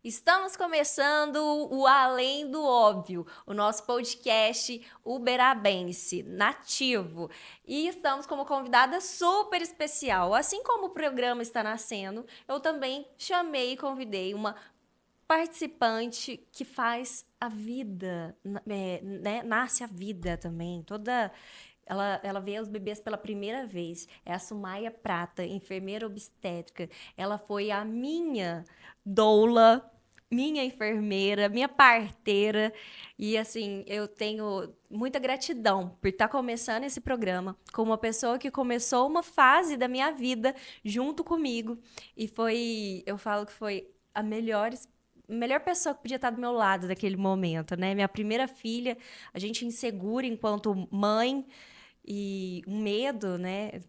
Estamos começando o Além do Óbvio, o nosso podcast uberabense, nativo. E estamos com uma convidada super especial. Assim como o programa está nascendo, eu também chamei e convidei uma participante que faz a vida, né? Nasce a vida também, toda... Ela vê os bebês pela primeira vez. É a Sumaia Prata, enfermeira obstétrica. Ela foi a minha doula, minha enfermeira, minha parteira. E assim, eu tenho muita gratidão por estar começando esse programa com uma pessoa que começou uma fase da minha vida junto comigo. E foi, eu falo que foi a melhor pessoa que podia estar do meu lado naquele momento, né? Minha primeira filha, a gente insegura enquanto mãe e um medo, né?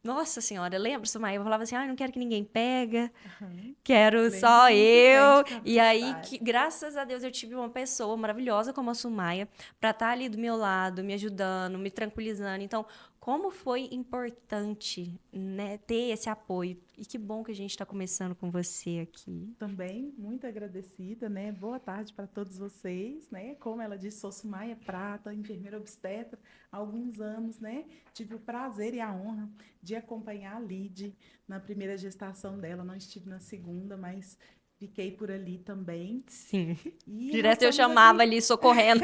Nossa Senhora, lembra, Sumaia? Eu falava assim, não quero que ninguém pega, Aham. quero Lembro só muito bem de eu. cada E aí, detalhe. graças a Deus, eu tive uma pessoa maravilhosa como a Sumaia para estar ali do meu lado, me ajudando, me tranquilizando. Então, como foi importante, né, ter esse apoio. E que bom que a gente está começando com você aqui. Também muito agradecida, né? Boa tarde para todos vocês, né? Como ela disse, sou Sumaia Prata, enfermeira obstetra há alguns anos, né? Tive o prazer e a honra de acompanhar a Lide na primeira gestação dela. Não estive na segunda, mas fiquei por ali também. Sim. E nós Direto eu estamos chamava aqui ali socorrendo.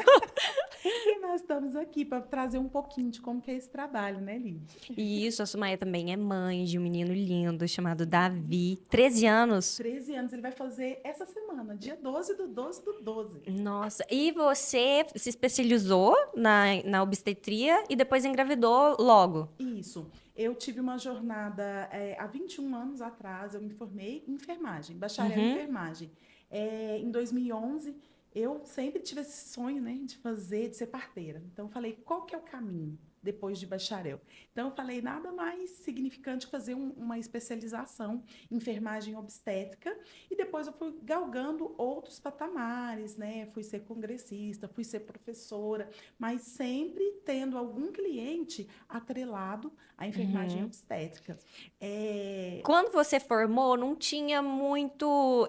e nós estamos aqui para trazer um pouquinho de como que é esse trabalho, né, Lide? E isso, a Sumaia também é mãe de um menino lindo chamado Davi, 13 anos. 13 anos, ele vai fazer essa semana, dia 12/12/12. Nossa, e você se especializou na obstetria e depois engravidou logo. Isso. Eu tive uma jornada há 21 anos atrás, eu me formei em enfermagem, bacharel em Uhum. enfermagem. Em 2011, eu sempre tive esse sonho, né, de ser parteira. Então, eu falei, qual que é o caminho depois de bacharel? Então, eu falei, nada mais significante que fazer uma especialização em enfermagem obstétrica. E depois eu fui galgando outros patamares, né? Fui ser congressista, fui ser professora, mas sempre tendo algum cliente atrelado à enfermagem Uhum. obstétrica. É, Quando você formou, não tinha muito,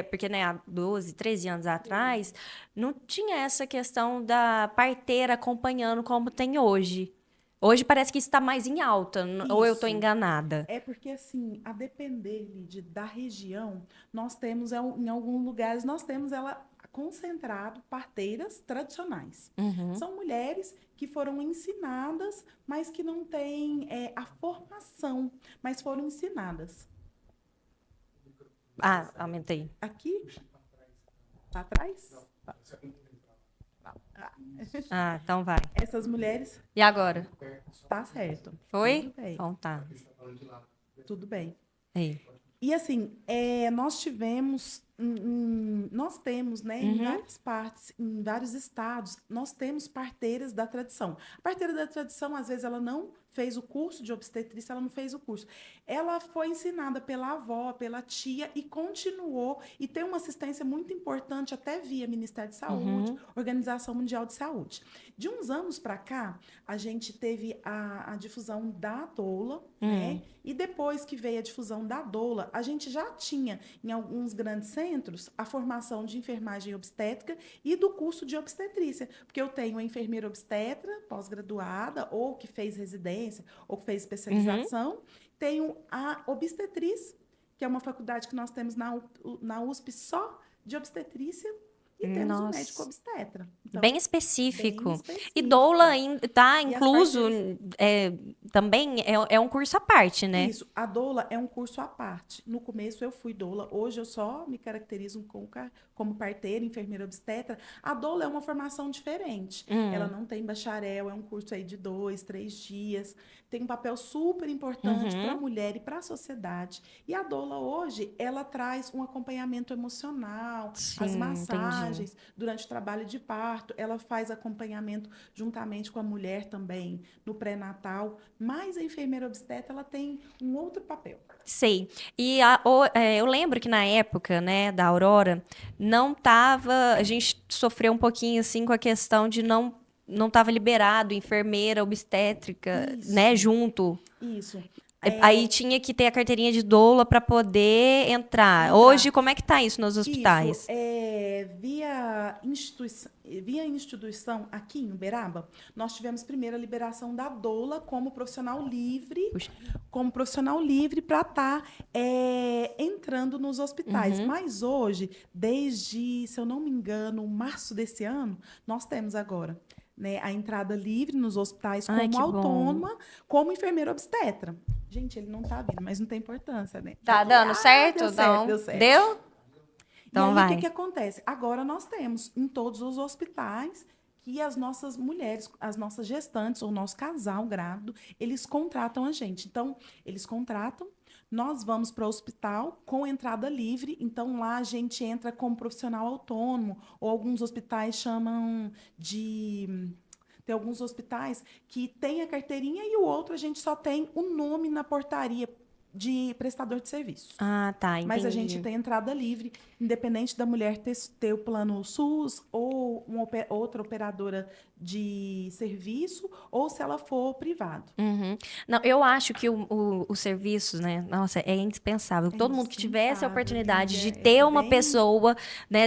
porque né, há 12, 13 anos atrás, não tinha essa questão da parteira acompanhando como tem hoje. Hoje parece que isso está mais em alta, ou eu estou isso. enganada? É porque, assim, a depender, Lide, da região, nós temos, em alguns lugares, nós temos ela concentrado parteiras tradicionais. Uhum. São mulheres que foram ensinadas, mas que não têm a formação, mas foram ensinadas. Ah, aumentei. Aqui, para trás, Ah, então vai. essas mulheres, E agora? tá certo, tudo Foi? bem, Então tá. tudo bem. Aí. E assim, nós tivemos, nós temos, né, em Uhum. várias partes, em vários estados, nós temos parteiras da tradição. A parteira da tradição, às vezes, ela não fez o curso de obstetrícia, ela não fez o curso. Ela foi ensinada pela avó, pela tia e continuou e tem uma assistência muito importante até via Ministério de Saúde, Uhum. Organização Mundial de Saúde. De uns anos para cá, a gente teve a difusão da doula, Hum. né? E depois que veio a difusão da doula, a gente já tinha em alguns grandes centros a formação de enfermagem obstétrica e do curso de obstetrícia, porque eu tenho a enfermeira obstetra pós-graduada ou que fez residência ou que fez Uhum. especialização, tenho a obstetriz, que é uma faculdade que nós temos na USP só de obstetrícia, e temos o médico Nossa. obstetra. Bem Então, bem específico. E doula específico. tá E as incluso, parteiras. é, também é um curso à parte, né? Isso, a doula é um curso à parte. No começo eu fui doula, hoje eu só me caracterizo como parteira, enfermeira obstetra. A doula é uma formação diferente. Ela Hum. não tem bacharel, é um curso aí de 2, 3 dias. Tem um papel super importante para a Uhum. mulher e para a sociedade. E a doula hoje, ela traz um acompanhamento emocional, as Sim, entendi. massagens durante o trabalho de parto. Ela faz acompanhamento juntamente com a mulher também no pré-natal. Mas a enfermeira obstetra, ela tem um outro papel. Sei. E eu lembro que na época, né, da Aurora, não tava. A gente sofreu um pouquinho assim com a questão de não tava liberado enfermeira obstétrica, né, Isso, junto. isso. Aí tinha que ter a carteirinha de doula para poder entrar. Hoje, como é que tá isso nos hospitais? Isso, via instituição aqui em Uberaba, nós tivemos primeiro a liberação da doula como profissional livre, Puxa. para estar entrando nos hospitais. Uhum. Mas hoje, desde, se eu não me engano, março desse ano, nós temos agora, né, a entrada livre nos hospitais Ai, que como bom. autônoma, como enfermeira obstetra. Gente, ele não tá vindo, mas não tem importância, né? Tá dando certo? Deu certo, deu certo. Deu? Então e aí, vai. o que acontece? Agora nós temos em todos os hospitais que as nossas mulheres, as nossas gestantes, ou nosso casal grávido, eles contratam a gente. Então, eles contratam, nós vamos para o hospital com entrada livre, então lá a gente entra como profissional autônomo, ou alguns hospitais chamam de... Tem alguns hospitais que tem a carteirinha e o outro a gente só tem o nome na portaria de prestador de serviço. Ah, tá, entendi. Mas a gente tem entrada livre, independente da mulher ter o plano SUS ou outra operadora de serviço, ou se ela for privado. Uhum. Não, eu acho que os serviços, né? Nossa, é indispensável. Todo mundo que tivesse a oportunidade de ter uma pessoa, né?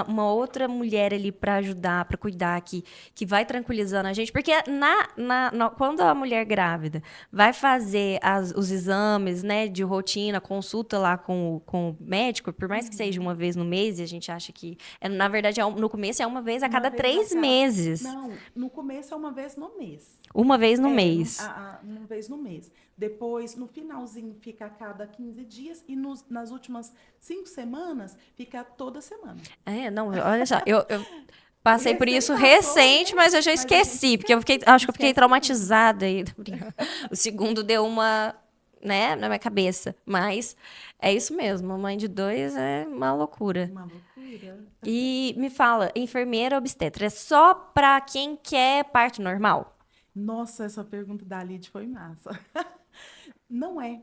Uma outra mulher ali para ajudar, para cuidar, que vai tranquilizando a gente. Porque quando a mulher grávida vai fazer os exames, né? De rotina, consulta lá com o médico, por mais que seja uma vez no mês, e a gente acha que... na verdade, no começo é uma vez a cada 3 meses. Não, no começo é uma vez no mês. Uma vez no mês. Uma vez no mês. Depois, no finalzinho, fica a cada 15 dias. E nas últimas 5 semanas, fica toda semana. Não, olha só. Eu passei por isso Passou, recente, né? mas eu já esqueci. Porque acho que eu fiquei traumatizada. O segundo deu uma... né, na minha cabeça. Mas é isso mesmo. Mãe de 2 é uma loucura. Uma loucura. E me fala, enfermeira obstetra, é só pra quem quer parto normal? Nossa, essa pergunta da Lid foi massa. Não é.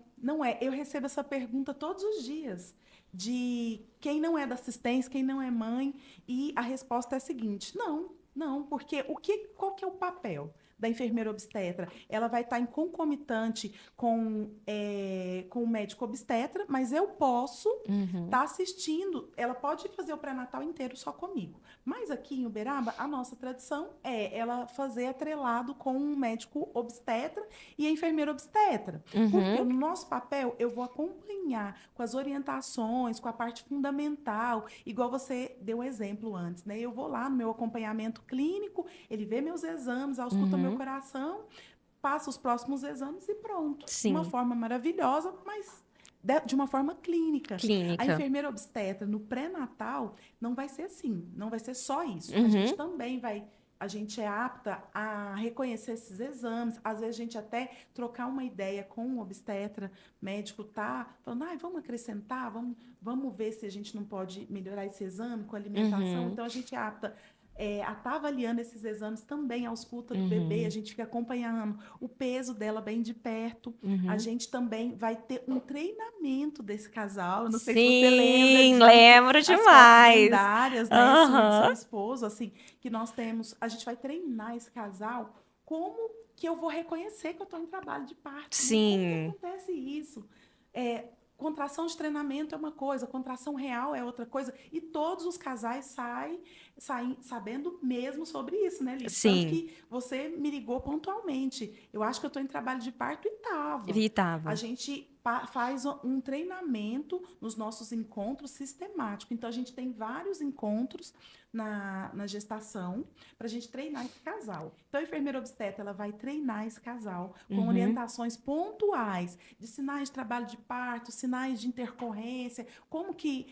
Eu recebo essa pergunta todos os dias. De quem não é da assistência, quem não é mãe. E a resposta é a seguinte: não, porque qual que é o papel da enfermeira obstetra? Ela vai estar em concomitante com o médico obstetra, mas eu posso estar assistindo. Ela pode fazer o pré-natal inteiro só comigo. Mas aqui em Uberaba, a nossa tradição é ela fazer atrelado com um médico obstetra e a enfermeira obstetra. Porque no nosso papel, eu vou acompanhar com as orientações, com a parte fundamental, igual você deu um exemplo antes, né? Eu vou lá no meu acompanhamento clínico, ele vê meus exames, ausculta meu coração, passa os próximos exames e pronto. Sim. Uma forma maravilhosa, mas de uma forma clínica. A enfermeira obstetra no pré-natal não vai ser assim, não vai ser só isso. A gente também a gente é apta a reconhecer esses exames, às vezes a gente até trocar uma ideia com o obstetra, médico falando, vamos acrescentar, vamos ver se a gente não pode melhorar esse exame com a alimentação. Então a gente é apta a estar avaliando esses exames também, a ausculta do bebê, a gente fica acompanhando o peso dela bem de perto. A gente também vai ter um treinamento desse casal. Eu não sei se você lembra disso. Lembro demais. As né? Seu esposo, assim, que nós temos. A gente vai treinar esse casal como que eu vou reconhecer que eu estou em trabalho de parto. Sim. Como que acontece isso? Contração de treinamento é uma coisa, contração real é outra coisa. E todos os casais saem sabendo mesmo sobre isso, né, Liz? Sim. Tanto que você me ligou pontualmente. Eu acho que eu estou em trabalho de parto e tava. A gente faz um treinamento nos nossos encontros sistemático. Então, a gente tem vários encontros na gestação para a gente treinar esse casal. Então, a enfermeira obstetra ela vai treinar esse casal com orientações pontuais de sinais de trabalho de parto, sinais de intercorrência, como que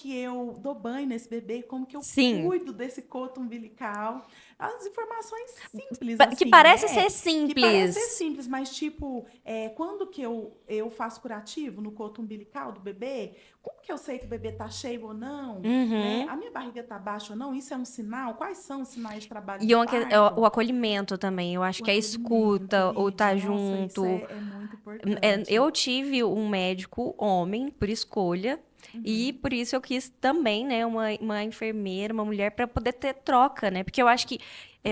eu dou banho nesse bebê, como que eu cuido desse coto umbilical. As informações simples, assim, que parece ser simples. Que parece ser simples, mas tipo, quando que eu faço curativo no coto umbilical do bebê, como que eu sei que o bebê tá cheio ou não? Né? A minha barriga tá baixa ou não? Isso é um sinal? Quais são os sinais de trabalho de parto? O acolhimento também, eu acho que a escuta, ou tá junto. Isso é muito importante. Eu tive um médico homem, por escolha, e por isso eu quis também, né, uma enfermeira, uma mulher, para poder ter troca, né? Porque eu acho que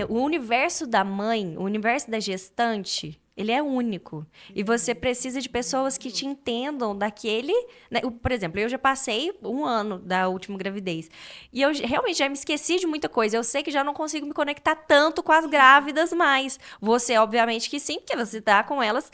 o universo da mãe, o universo da gestante, Ele é único. E você precisa de pessoas que te entendam daquele... né? Por exemplo, eu já passei 1 ano da última gravidez. E eu realmente já me esqueci de muita coisa. Eu sei que já não consigo me conectar tanto com as grávidas mais. Você, obviamente, que sim, porque você tá com elas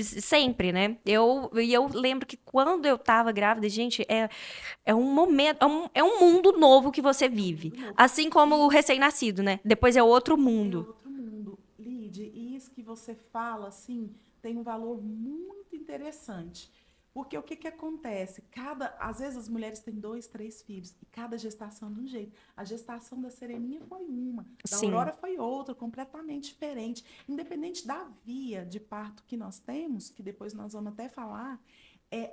sempre, né? E eu lembro que quando eu tava grávida, gente, é um momento, é um mundo novo que você vive. Tudo novo. Assim como o E recém-nascido, né? Depois é outro é mundo. outro mundo. Lide, e isso que você fala, assim, tem um valor muito interessante. Porque o que que acontece? Às vezes as mulheres têm 2, 3 filhos, e cada gestação é de um jeito. A gestação da Sereninha foi uma, da Sim, Aurora foi outra, completamente diferente. Independente da via de parto que nós temos, que depois nós vamos até falar,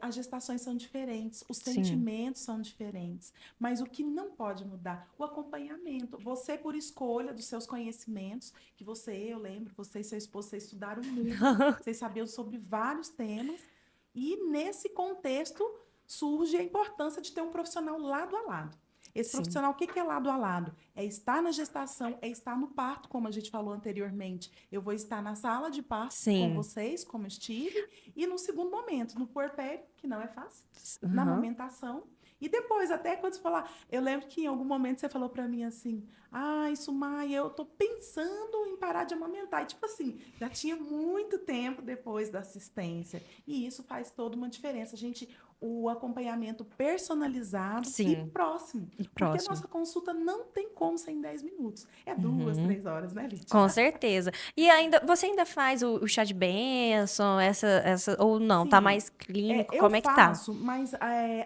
as gestações são diferentes, os sim. sentimentos são diferentes. Mas o que não pode mudar? O acompanhamento. Você, por escolha dos seus conhecimentos, que eu lembro, você e seu esposo, vocês estudaram muito, vocês sabiam sobre vários temas, e nesse contexto surge a importância de ter um profissional lado a lado. Esse Sim. profissional, o que que é lado a lado? É estar na gestação, é estar no parto, como a gente falou anteriormente. Eu vou estar na sala de parto com Sim. vocês, como eu estive, e no segundo momento, no puerpério, que não é fácil, na Aham. amamentação. E depois, até quando você falar, eu lembro que em algum momento você falou para mim assim: "Ah, Sumai, eu tô pensando em parar de amamentar". E, tipo assim, já tinha muito tempo depois da assistência. E isso faz toda uma diferença. O acompanhamento personalizado e Sim. próximo. E Porque a próximo. nossa consulta não tem como ser em 10 minutos. É 2, Uhum. 3 horas, né, Lídia? Com certeza. E ainda, você ainda faz o chá de bênção, ou não? Tá Sim, mais clínico? eu Como é que tá? faço, mas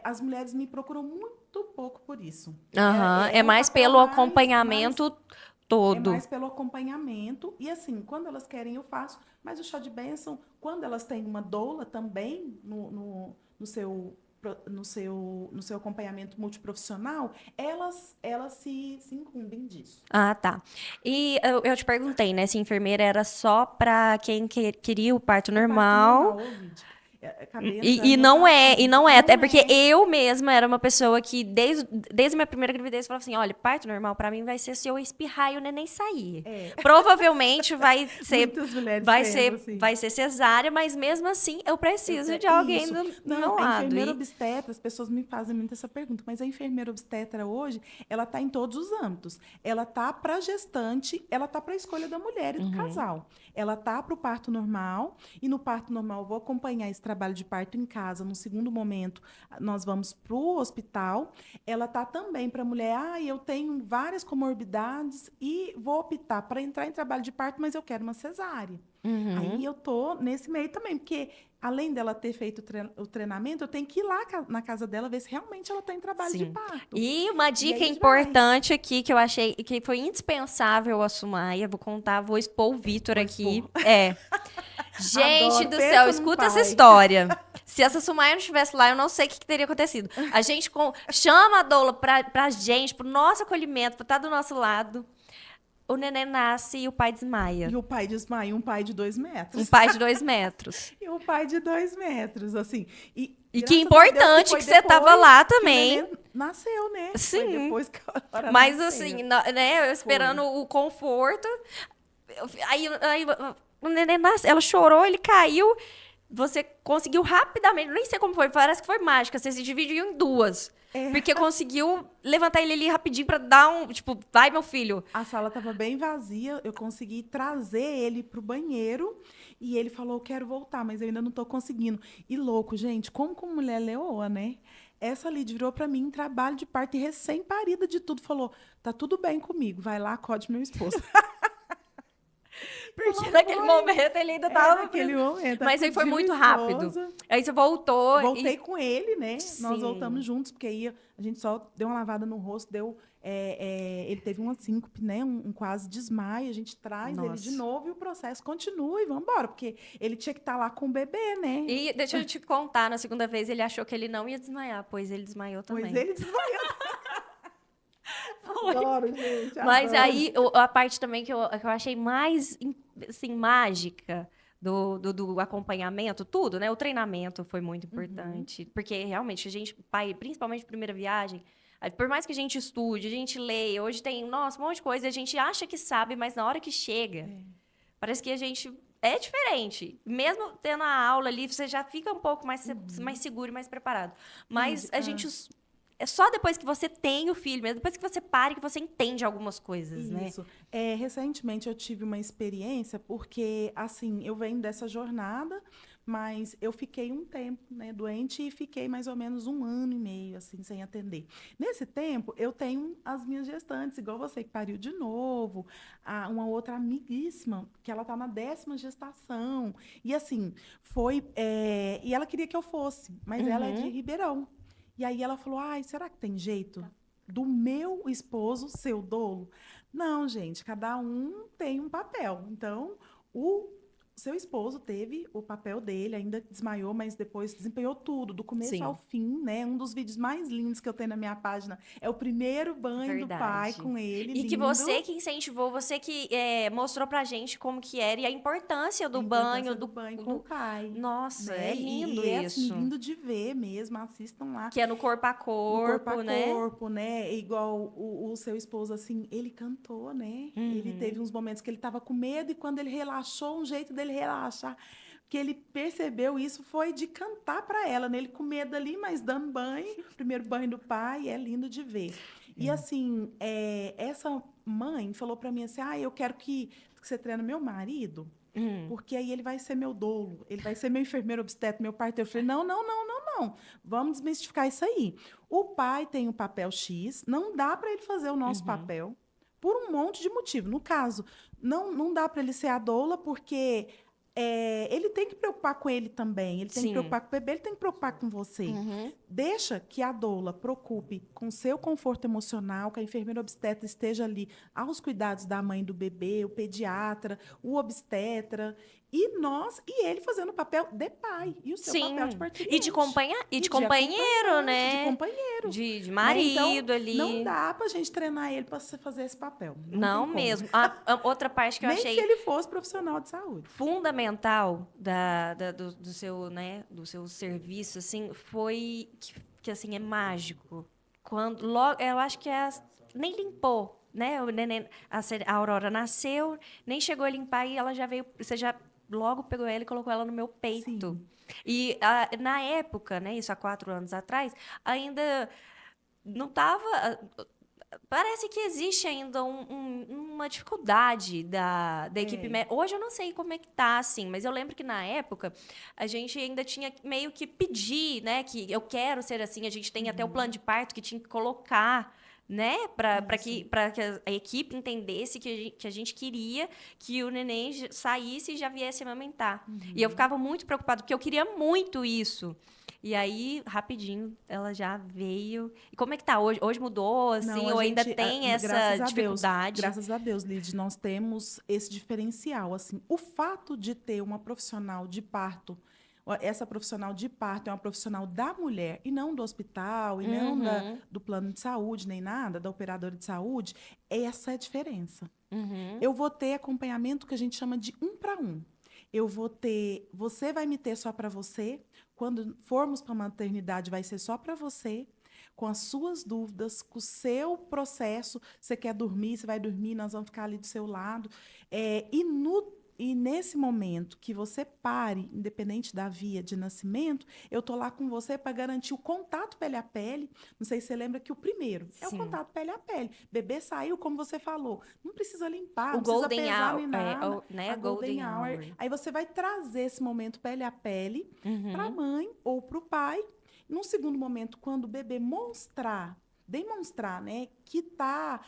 as mulheres me procuram muito pouco por isso. Aham. É É um mais papel pelo acompanhamento é todo. mais pelo acompanhamento. E assim, quando elas querem, eu faço. Mas o chá de bênção, quando elas têm uma doula também no seu acompanhamento multiprofissional, elas se incumbem disso. Ah, tá. E eu te perguntei, né, se enfermeira era só pra quem queria o parto O parto normal. normal, ô, Lid, acabei E entrando no não outro é, e assunto. não é, até Não porque é. eu mesma era uma pessoa que, desde minha primeira gravidez, falava assim: olha, parto normal pra mim vai ser se eu espirrar e o neném sair. É. Provavelmente vai ser, Muitas mulheres vai pensam ser, assim. vai ser cesárea, mas mesmo assim eu preciso de alguém Isso. do Não, meu a lado. enfermeira E, obstetra, as pessoas me fazem muito essa pergunta, mas a enfermeira obstetra hoje, ela está em todos os âmbitos. Ela tá para gestante, ela tá para a escolha da mulher e do uhum, casal. Ela tá para o parto normal, e no parto normal eu vou acompanhar esse trabalho de parto em casa. No segundo momento, nós vamos para o hospital. Ela tá também para a mulher, eu tenho várias comorbidades e vou optar para entrar em trabalho de parto, mas eu quero uma cesárea. Aí uhum, eu tô nesse meio também, porque além dela ter feito o treinamento, eu tenho que ir lá na casa dela ver se realmente ela está em trabalho de sim. parto. E uma E dica aí a gente vai. importante aqui que eu achei que foi indispensável a Sumaia, vou contar, vou expor o Vitor Vou aqui. expor. Gente Adoro. do céu, Pensa num escuta essa pai. história. Se essa Sumaia não estivesse lá, eu não sei o que teria acontecido. A gente chama a doula pra gente, pro nosso acolhimento, pra estar do nosso lado. O neném nasce e o pai desmaia. E o pai desmaia, um pai de dois Um metros. pai de 2 metros. E um pai de 2 metros, assim. E E que graças a Deus que importante foi que você tava depois lá que o também. neném nasceu, né? Foi Sim. depois que a hora Mas assim, nasceu. né, eu Foi. esperando o conforto. Aí o neném nasce, ela chorou, ele caiu. Você conseguiu rapidamente, nem sei como foi, parece que foi mágica, você se dividiu em duas. É. Porque conseguiu levantar ele ali rapidinho pra dar um, tipo, vai meu filho. A sala estava bem vazia, eu consegui trazer ele para o banheiro e ele falou: "Eu quero voltar, mas eu ainda não estou conseguindo". E louco, gente, como mulher leoa, né? Essa Lid virou para mim em trabalho de parto e recém-parida de tudo, falou: "Tá tudo bem comigo, vai lá, acode meu esposo". Porque Falou: naquele "Foi". momento ele ainda É, tava. naquele momento, Mas aí foi acudi meu muito rápido. esposo. Aí você voltou Voltei e. com ele, né? Nós voltamos Sim. juntos, porque aí a gente só deu uma lavada no rosto, ele teve uma síncope, né? Um quase desmaio. A gente traz ele de Nossa. novo e o processo continua e vamos embora, porque ele tinha que estar lá com o bebê, né? E deixa eu te contar, na segunda vez ele achou que ele não ia desmaiar, pois ele desmaiou Pois também. ele desmaiou. Foi. Adoro, gente, Mas adoro. aí, a parte também que eu achei mais, assim, mágica do acompanhamento, tudo, né? O treinamento foi muito Uhum. importante. Porque, realmente, a gente, pai, principalmente primeira viagem, por mais que a gente estude, a gente leia, hoje tem, nossa, um monte de coisa, a gente acha que sabe, mas na hora que chega, É. parece que a gente é diferente. Mesmo tendo a aula ali, você já fica um pouco mais seguro e mais preparado. Mas a gente... É só depois que você tem o filho, mesmo depois que você para, que você entende algumas coisas, né? Isso. Recentemente eu tive uma experiência, porque, assim, eu venho dessa jornada, mas eu fiquei um tempo, né, doente e fiquei mais ou menos 1 ano e meio, assim, sem atender. Nesse tempo, eu tenho as minhas gestantes, igual você que pariu de novo, uma outra amiguíssima, que ela está na 10ª gestação. E, assim, e ela queria que eu fosse, mas ela é de Uhum. Ribeirão. E aí ela falou, ai, será que tem jeito do meu esposo ser o dolo? Não, gente, cada um tem um papel. Então, o seu esposo teve o papel dele, ainda desmaiou, mas depois desempenhou tudo, do começo ao Sim, fim, né? Um dos vídeos mais lindos que eu tenho na minha página é o primeiro banho do pai verdade. com ele, E que você lindo. que incentivou, você que mostrou pra gente como que era e a importância A do banho, importância do banho com o do... pai, Nossa, é né? lindo E é assim, isso. lindo de ver mesmo, assistam lá. Que é no corpo a No corpo a corpo, né? corpo, né? Igual o seu esposo, assim, ele cantou, né? Ele Uhum. teve uns momentos que ele estava com medo e quando ele relaxou, um jeito dele relaxar, que ele percebeu isso foi de cantar para ela, né? Ele com medo ali, mas dando banho, primeiro banho do pai, é lindo de ver. E É. assim, essa mãe falou para mim assim, eu quero que você treine meu marido, Hum. porque aí ele vai ser meu dolo, ele vai ser meu enfermeiro obstetra, meu parteiro. Eu falei, não, não, não, não, não. Vamos desmistificar isso aí. O pai tem o papel X, não dá para ele fazer o nosso Uhum. papel por um monte de motivo. No caso, não dá para ele ser a doula porque ele tem que preocupar com ele também, ele tem que Sim. preocupar com o bebê, ele tem que preocupar com você. Uhum. Deixa que a doula preocupe com seu conforto emocional, que a enfermeira obstetra esteja ali aos cuidados da mãe do bebê, o pediatra, o obstetra, e ele fazendo o papel de pai, e o seu papel de Sim. parturiente. E de E de companheiro, acompanhante, de né? companheiro, De né? Então, marido não ali. dá para a gente treinar ele para fazer esse papel. Não tem Não como. mesmo. A outra parte que eu Nem se achei ele fosse profissional de saúde. fundamental do seu, né, do seu serviço, assim, foi que assim, é mágico. Quando, logo, eu acho que nem limpou, né? O neném, a Aurora nasceu, nem chegou a limpar e ela já veio, você já logo pegou ela e colocou ela no meu peito. Sim. E na época, né, isso há 4 anos atrás, ainda não estava. Parece que existe ainda uma dificuldade da equipe É. médica. Hoje eu não sei como é que tá, assim, mas eu lembro que na época a gente ainda tinha meio que pedir, né? Que eu quero ser assim. A gente tem até o plano de parto que tinha que colocar, né? Isso. Para que a equipe entendesse que a gente queria que o neném saísse e já viesse amamentar. E eu Uhum. ficava muito preocupada, porque eu queria muito isso. E aí, rapidinho, ela já veio. E como é que tá hoje? Hoje mudou, Não, assim, ou ainda tem essa dificuldade? graças a Deus, Lid, nós temos esse diferencial, assim, o fato de ter uma profissional de parto, essa profissional de parto é uma profissional da mulher e não do hospital e não Uhum, do plano de saúde nem nada, da operadora de saúde, essa é a diferença. uhum, Eu vou ter acompanhamento que a gente chama de 1 para 1. Eu vou ter, você vai me ter só para você. Quando formos para a maternidade, vai ser só para você, com as suas dúvidas, com o seu processo. Você quer dormir, você vai dormir, nós vamos ficar ali do seu lado. E nesse momento que você pare, independente da via de nascimento, eu tô lá com você para garantir o contato pele a pele. Não sei se você lembra que o primeiro é o sim. contato pele a pele. Bebê saiu, como você falou, não precisa limpar, O não precisa Golden pesar Hour, nem nada. né? A Golden Golden Hour. Hour. Aí você vai trazer esse momento pele a pele para a Uhum, mãe ou para o pai. Num segundo momento, quando o bebê demonstrar, né, que está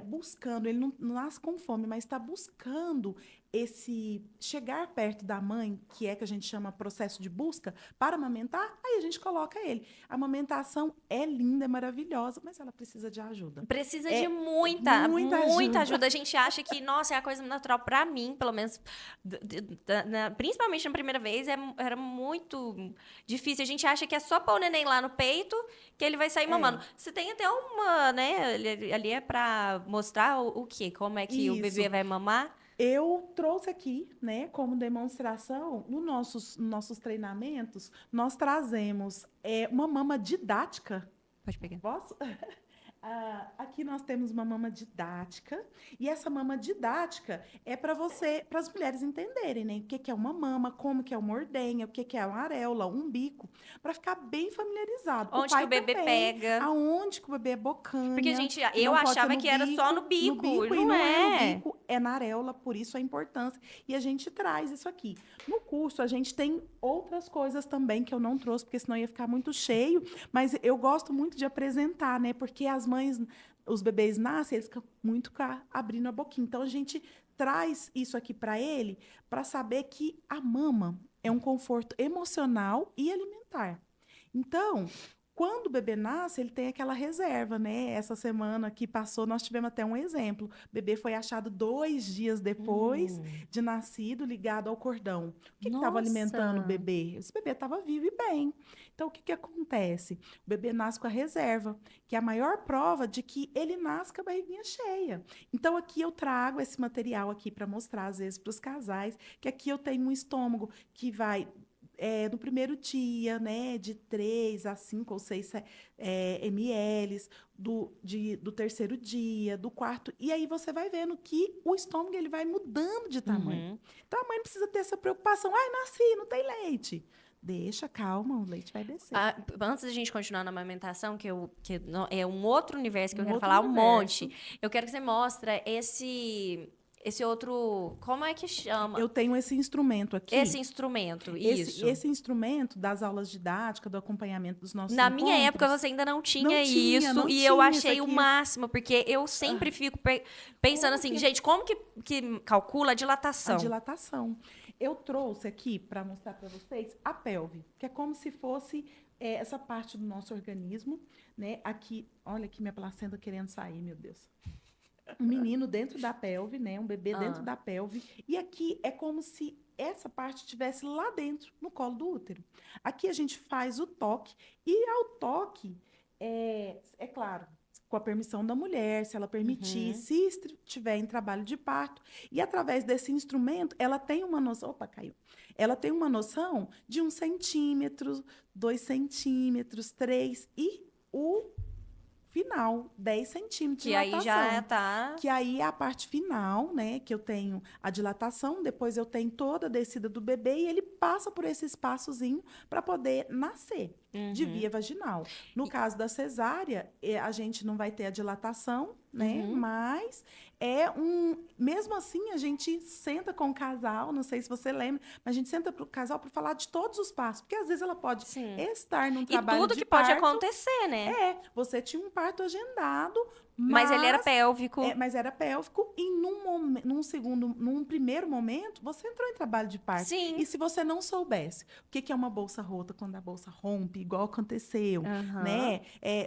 buscando, ele não nasce com fome, mas está buscando esse chegar perto da mãe, que é que a gente chama processo de busca, para amamentar, aí a gente coloca ele. A amamentação é linda, é maravilhosa, mas ela precisa de ajuda. precisa de É muita muita ajuda. ajuda. A gente acha que, nossa, é a coisa natural para mim, pelo menos, principalmente na primeira vez, era muito difícil. A gente acha que é só pôr o neném lá no peito que ele vai sair mamando. É, Você tem até uma, né? Ali é para mostrar o quê? Como é que o bebê isso. vai mamar? Eu trouxe aqui, né, como demonstração, nos nossos treinamentos, nós trazemos uma mama didática Pode pegar. Posso? Aqui nós temos uma mama didática, e essa mama didática é para as mulheres entenderem, né? O que que é uma mama, como que é uma ordenha, o que que é uma areola, um bico, para ficar bem familiarizado. O Onde que pai o bebê também, pega? aonde que o bebê é Porque, bocanha, gente, que eu não pode ser achava que era só no no bico, bico, e não não é no é? bico, é na areola, por isso a importância. E a gente traz isso aqui. No curso, a gente tem outras coisas também que eu não trouxe, porque senão ia ficar muito cheio, mas eu gosto muito de apresentar, né? Porque as mães, os bebês nascem, eles ficam muito abrindo a boquinha. Então, a gente traz isso aqui para ele, para saber que a mama é um conforto emocional e alimentar. Então, quando o bebê nasce, ele tem aquela reserva, né? Essa semana que passou, nós tivemos até um exemplo. O bebê foi achado 2 dias depois de nascido, ligado ao cordão. O que estava alimentando o Nossa. bebê? Esse bebê estava vivo e bem. Então, o que acontece? O bebê nasce com a reserva, que é a maior prova de que ele nasce com a barriguinha cheia. Então, aqui eu trago esse material aqui para mostrar, às vezes, para os casais, que aqui eu tenho um estômago que vai no primeiro dia, né, de 3 a 5 ou 6 ml, do terceiro dia, do quarto, e aí você vai vendo que o estômago ele vai mudando de tamanho. Uhum. Então a mãe não precisa ter essa preocupação, ai, nasci, não tem leite. Deixa, calma, o leite vai descer. Antes da gente continuar na amamentação, é um outro universo que eu Um quero outro falar um universo. monte. Eu quero que você mostre esse outro, como é que chama? Eu tenho esse instrumento aqui. Esse instrumento, isso. Esse instrumento das aulas didáticas, do acompanhamento dos nossos Na minha época, encontros. você ainda não tinha Não tinha, isso, não e eu tinha isso achei o aqui. máximo, porque eu sempre fico pensando Como assim, que- gente, como que calcula a A dilatação? dilatação. Eu trouxe aqui para mostrar para vocês a pelve, que é como se fosse essa parte do nosso organismo, né? Aqui, olha aqui minha placenta querendo sair, meu Deus. Um menino dentro da pelve, né? Um bebê dentro Ah, da pelve. E aqui é como se essa parte estivesse lá dentro, no colo do útero. Aqui a gente faz o toque, e ao toque, é claro, com a permissão da mulher, se ela permitir, uhum. se estiver em trabalho de parto, e através desse instrumento, ela tem uma noção. Opa, caiu. Ela tem uma noção de 1 centímetro, 2 centímetros, 3, e o final, 10 centímetros de Que aí já dilatação. tá. Que aí é a parte final, né? Que eu tenho a dilatação, depois eu tenho toda a descida do bebê e ele passa por esse espaçozinho para poder nascer de Uhum, via vaginal. No caso da cesárea, a gente não vai ter a dilatação, né? uhum. Mas mesmo assim, a gente senta com o casal, não sei se você lembra, mas a gente senta para o casal para falar de todos os passos, porque às vezes ela pode Sim. estar num E trabalho tudo de que pode parto. acontecer, né? Você tinha um parto agendado, Mas ele era mas, pélvico. mas era pélvico, e num primeiro momento, você entrou em trabalho de parto. Sim. E se você não soubesse o que que é uma bolsa rota, quando a bolsa rompe, igual aconteceu, Aham. né?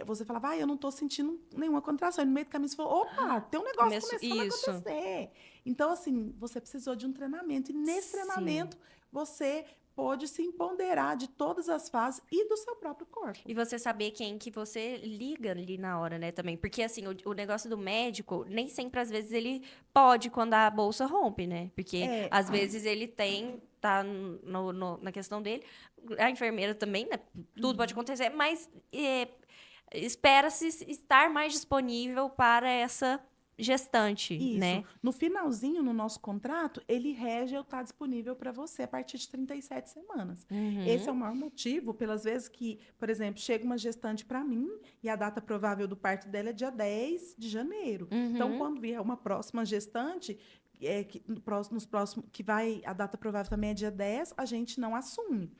Você falava, eu não estou sentindo nenhuma contração. E no meio do caminho você falou, opa, tem um negócio Começo começando a isso. acontecer. Então, assim, você precisou de um treinamento. E nesse Sim. treinamento, você pôde se empoderar de todas as fases e do seu próprio corpo. E você saber quem que você liga ali na hora, né, também. Porque, assim, o negócio do médico, nem sempre, às vezes, ele pode quando a bolsa rompe, né? Porque, É, às vezes, ele tá na questão dele. A enfermeira também, né? Tudo pode acontecer, mas espera-se estar mais disponível para essa gestante, isso. né? No finalzinho, no nosso contrato, ele rege eu estar disponível para você a partir de 37 semanas. Esse é Uhum, o maior motivo, pelas vezes que, por exemplo, chega uma gestante para mim e a data provável do parto dela é dia 10 de janeiro. Então, uhum, quando vier uma próxima gestante, nos próximos, que vai, a data provável também é dia 10, a gente não assume.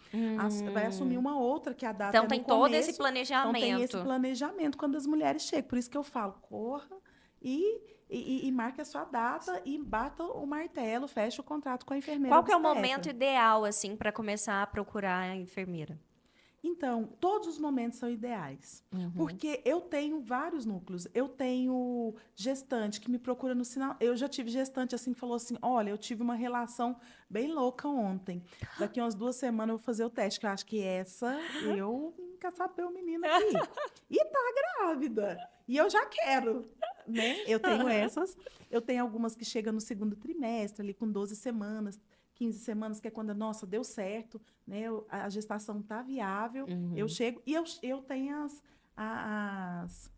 Vai assumir hum. uma outra, que a data Então, é no tem todo esse começo. Então, tem esse planejamento. planejamento quando as mulheres chegam. Por isso que eu falo, corra e marque a sua data e bata o martelo, feche o contrato com a enfermeira Qual que é o momento obstetra. ideal, assim, para começar a procurar a enfermeira? Então, todos os momentos são ideais, Uhum. porque eu tenho vários núcleos. Eu tenho gestante que me procura no sinal. Eu já tive gestante assim que falou assim: olha, eu tive uma relação bem louca ontem. Daqui umas 2 semanas eu vou fazer o teste, que eu acho que essa eu encasapei o menino aqui. E tá grávida. E eu já quero, né? Eu tenho essas. Eu tenho algumas que chegam no segundo trimestre, ali com 12 semanas. 15 semanas, que é quando, nossa, deu certo, né? A gestação está viável, eu Uhum. chego e eu tenho as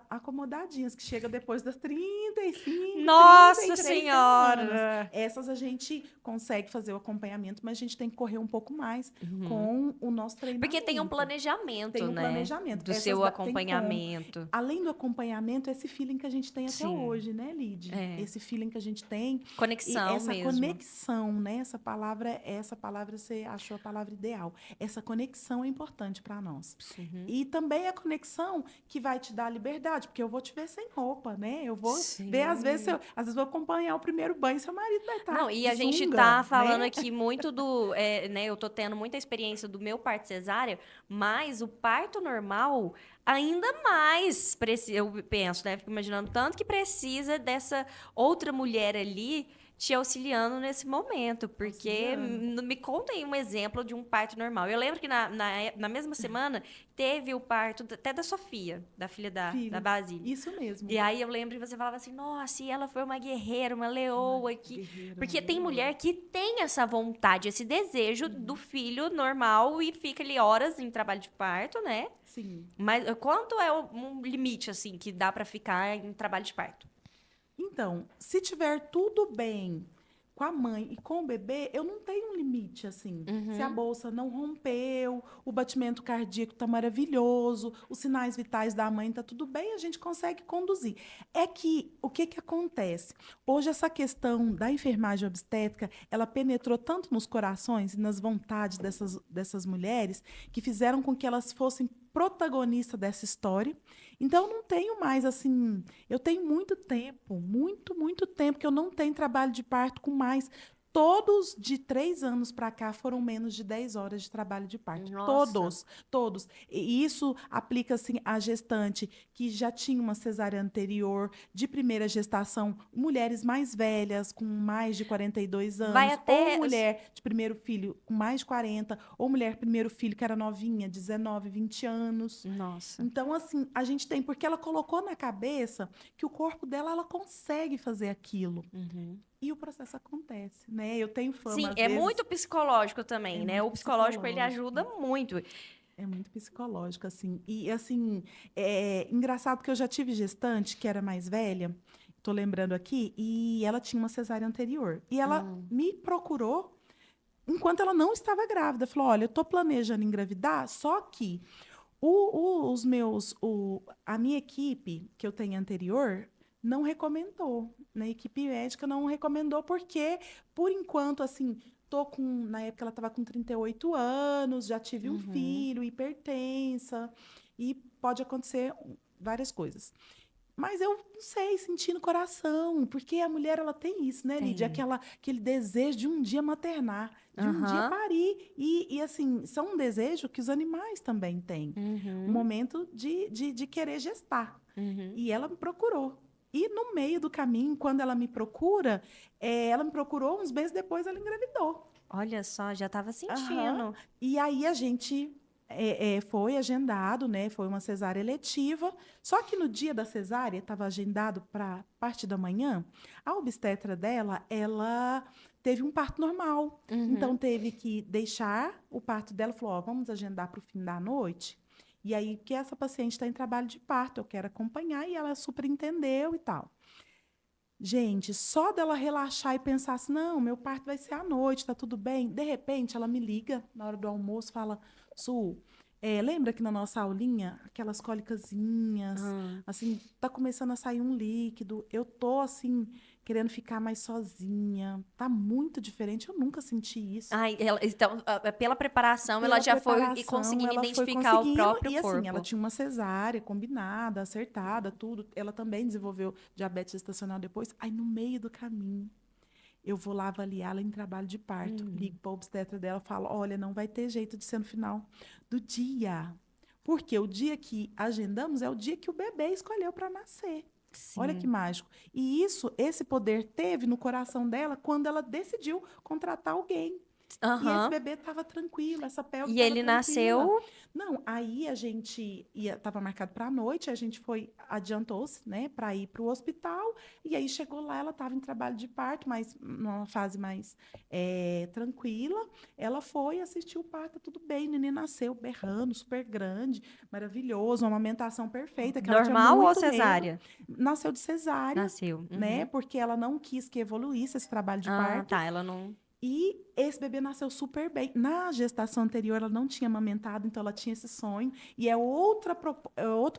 acomodadinhas, que chega depois das 35, Nossa 33 semanas. Senhora! Essas a gente consegue fazer o acompanhamento, mas a gente tem que correr um pouco mais Uhum. com o nosso treinamento. Porque tem um planejamento, Tem um né? planejamento. Do Essas seu tem como. acompanhamento. Além do acompanhamento, esse feeling que a gente tem até Sim. hoje, né, Lid? É. Esse feeling que a gente tem. E Conexão essa mesmo. conexão, né? Essa palavra você achou a palavra ideal. Essa conexão é importante para nós. Uhum. E também a conexão que vai te dar liberdade, porque eu vou te ver sem roupa, né? Eu vou Sim. ver, às vezes vou acompanhar o primeiro banho, seu marido vai estar Não, e de a gente sunga, tá falando né? aqui muito né, eu tô tendo muita experiência do meu parto cesárea, mas o parto normal ainda mais eu penso, né? Fico imaginando tanto que precisa dessa outra mulher ali te auxiliando nesse momento, porque Auxiliando. me conta aí um exemplo de um parto normal. Eu lembro que na mesma semana teve o parto até da Sofia, da filha da Filho, Basília. isso mesmo. E aí eu lembro que você falava assim, nossa, e ela foi uma guerreira, uma leoa que... Guerreira, Porque tem leoa. mulher que tem essa vontade, esse desejo do filho normal e fica ali horas em trabalho de parto, né? Sim. Mas quanto é um limite, assim, que dá pra ficar em trabalho de parto? Então, se tiver tudo bem com a mãe e com o bebê, eu não tenho um limite assim. Se a Uhum. bolsa não rompeu, o batimento cardíaco tá maravilhoso, os sinais vitais da mãe tá tudo bem, a gente consegue conduzir. É que o que que acontece? Hoje essa questão da enfermagem obstétrica, ela penetrou tanto nos corações e nas vontades dessas mulheres que fizeram com que elas fossem protagonistas dessa história. Então, eu não tenho mais assim. Eu tenho muito tempo, muito tempo que eu não tenho trabalho de parto com mais. Todos de 3 anos para cá foram menos de 10 horas de trabalho de parto. Nossa. Todos. E isso aplica assim à gestante que já tinha uma cesárea anterior, de primeira gestação, mulheres mais velhas, com mais de 42 Vai anos, ou até... mulher de primeiro filho com mais de 40, ou mulher primeiro filho que era novinha, 19, 20 anos. Nossa. Então, assim, a gente tem, porque ela colocou na cabeça que o corpo dela, ela consegue fazer aquilo. Uhum. E o processo acontece, né? Eu tenho fama, Sim, às é vezes, muito psicológico também, é né? muito O psicológico, ele psicológico. ajuda muito. É muito psicológico, assim. E, assim, é engraçado que eu já tive gestante, que era mais velha, tô lembrando aqui, e ela tinha uma cesárea anterior. E ela Hum. me procurou enquanto ela não estava grávida. Falou, olha, eu tô planejando engravidar, só que a minha equipe que eu tenho anterior não recomendou. Na equipe médica não recomendou porque, por enquanto, assim, na época ela estava com 38 anos, já tive um Uhum. filho, hipertensa, e pode acontecer várias coisas. Mas eu não sei, senti no coração, porque a mulher ela tem isso, né, Lídia? Tem. Aquele desejo de um dia maternar, de um dia Aham. parir. E assim, são um desejo que os animais também têm. O Uhum. momento de querer gestar. Uhum. E ela me procurou. E no meio do caminho, quando ela me procura, ela me procurou, uns meses depois ela engravidou. Olha só, já estava Aham. sentindo. E aí a gente foi agendado, né? Foi uma cesárea eletiva. Só que no dia da cesárea, estava agendado para parte da manhã, a obstetra dela, ela teve um parto normal. Então Uhum. teve que deixar o parto dela, falou: ó, vamos agendar para o fim da noite. E aí, que essa paciente está em trabalho de parto, eu quero acompanhar, e ela super entendeu e tal. Gente, só dela relaxar e pensar assim, não, meu parto vai ser à noite, tá tudo bem. De repente, ela me liga na hora do almoço, fala, Su, lembra que na nossa aulinha, aquelas cólicazinhas, Ah. assim, tá começando a sair um líquido, eu tô, assim, querendo ficar mais sozinha, tá muito diferente, eu nunca senti isso. Ai, então, pela preparação, ela Pela já foi preparação, conseguindo ela foi identificar o conseguindo, próprio e assim, ela corpo. tinha uma cesárea combinada, acertada, tudo. Ela também desenvolveu diabetes gestacional depois. Aí, no meio do caminho, eu vou lá avaliá-la em trabalho de parto. Ligo para a obstetra dela, falo: olha, não vai ter jeito de ser no final do dia. Porque o dia que agendamos é o dia que o bebê escolheu para nascer. Olha que Sim. mágico. E esse poder teve no coração dela quando ela decidiu contratar alguém. E esse Aham. bebê estava tranquilo, essa pelve E estava ele tranquila. nasceu. Não, aí a gente estava marcado para a noite, a gente adiantou-se, né, para ir para o hospital, e aí chegou lá, ela estava em trabalho de parto, mas numa fase mais tranquila. Ela foi assistir o parto, tudo bem, o neném nasceu berrando, super grande, maravilhoso, uma amamentação perfeita, que ela tinha Normal ou muito medo. cesárea? Nasceu de cesárea, Nasceu. né, Uhum. porque ela não quis que evoluísse esse trabalho de Ah, parto. tá. Ela não. E esse bebê nasceu super bem. Na gestação anterior, ela não tinha amamentado, então ela tinha esse sonho. E é outro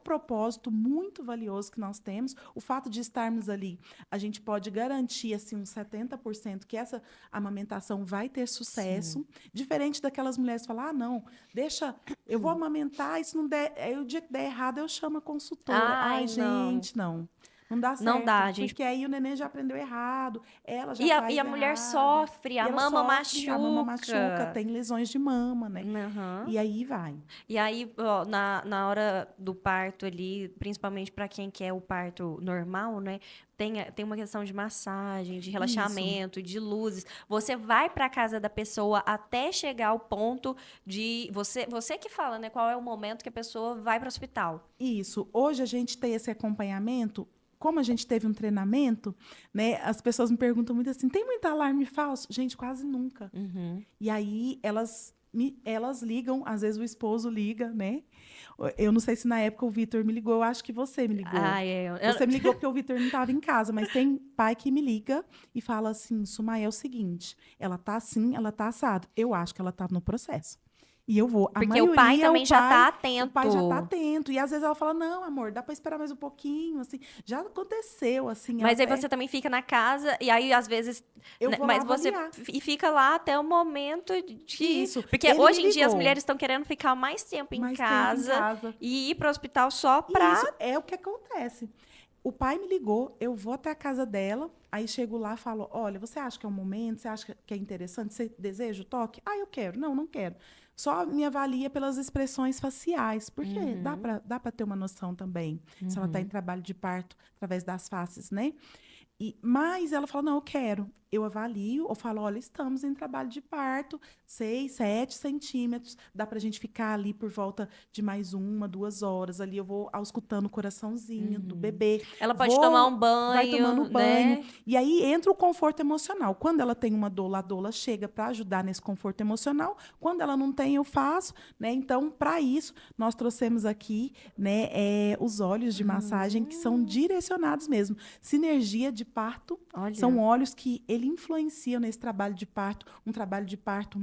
propósito muito valioso que nós temos. O fato de estarmos ali, a gente pode garantir assim, uns 70% que essa amamentação vai ter Sim. sucesso. Diferente daquelas mulheres que falam: ah, não, deixa, eu vou amamentar, e se não der, aí o dia que der errado, eu chamo a consultora. Ai, Ai, não. gente, não. Não dá Não dá, certo, a gente. porque aí o neném já aprendeu errado, ela já E faz a mulher errado. sofre, E a ela mama sofre, a mama machuca, machuca. tem lesões de mama, né? Aham. E aí vai. E aí, ó, na hora do parto ali, principalmente para quem quer o parto normal, né? Tem uma questão de massagem, de Isso, relaxamento, de luzes. Você vai para casa da pessoa até chegar ao ponto de você que fala, né? Qual é o momento que a pessoa vai para o hospital? isso. Hoje a gente tem esse acompanhamento. Como a gente teve um treinamento, né? As pessoas me perguntam muito assim: tem muito alarme falso? Gente, quase nunca. Uhum. E aí elas ligam, às vezes o esposo liga, né? Eu não sei se na época o Vitor me ligou, eu acho que você me ligou. Ah, é. Você me ligou porque o Vitor não estava em casa, mas tem pai que me liga e fala assim: Sumai, é o seguinte, ela tá assim, ela tá assado. Eu acho que ela tá no processo. E eu vou. A Porque o pai maioria, também já tá o pai já tá atento. atento. E às vezes ela fala: não, amor, dá para esperar mais um pouquinho, assim. Já aconteceu, assim, Mas aí até você também fica na casa, e aí às vezes. eu Né, vou lá mas você avaliar. e fica lá até o momento de. Isso, Porque ele me hoje em dia as ligou mulheres estão querendo ficar mais tempo em mais tempo em casa casa. e ir para o hospital só E pra. isso é o que acontece. O pai me ligou, eu vou até a casa dela, aí chego lá e falo: olha, você acha que é um momento? Você acha que é interessante? Você deseja o toque? Ah, eu quero. Não, não quero. Só me avalia pelas expressões faciais, porque Uhum, dá para ter uma noção também, se ela está em uhum. trabalho de parto, através das faces, né? Mas ela fala: não, eu quero. Eu avalio, eu falo: olha, estamos em trabalho de parto, 6, 7 centímetros. Dá para a gente ficar ali por volta de mais 1, 2 horas. Ali eu vou auscultando o coraçãozinho do Uhum. bebê. Ela pode tomar um Vou, vai tomando banho, banho. né? E aí entra o conforto emocional. Quando ela tem uma dor, a doula chega para ajudar nesse conforto emocional. Quando ela não tem, eu faço. Né? Então, para isso, nós trouxemos aqui, né, os óleos de massagem que são Hum, direcionados mesmo. Sinergia de parto são olha. óleos que ele influencia nesse trabalho de parto, um trabalho de parto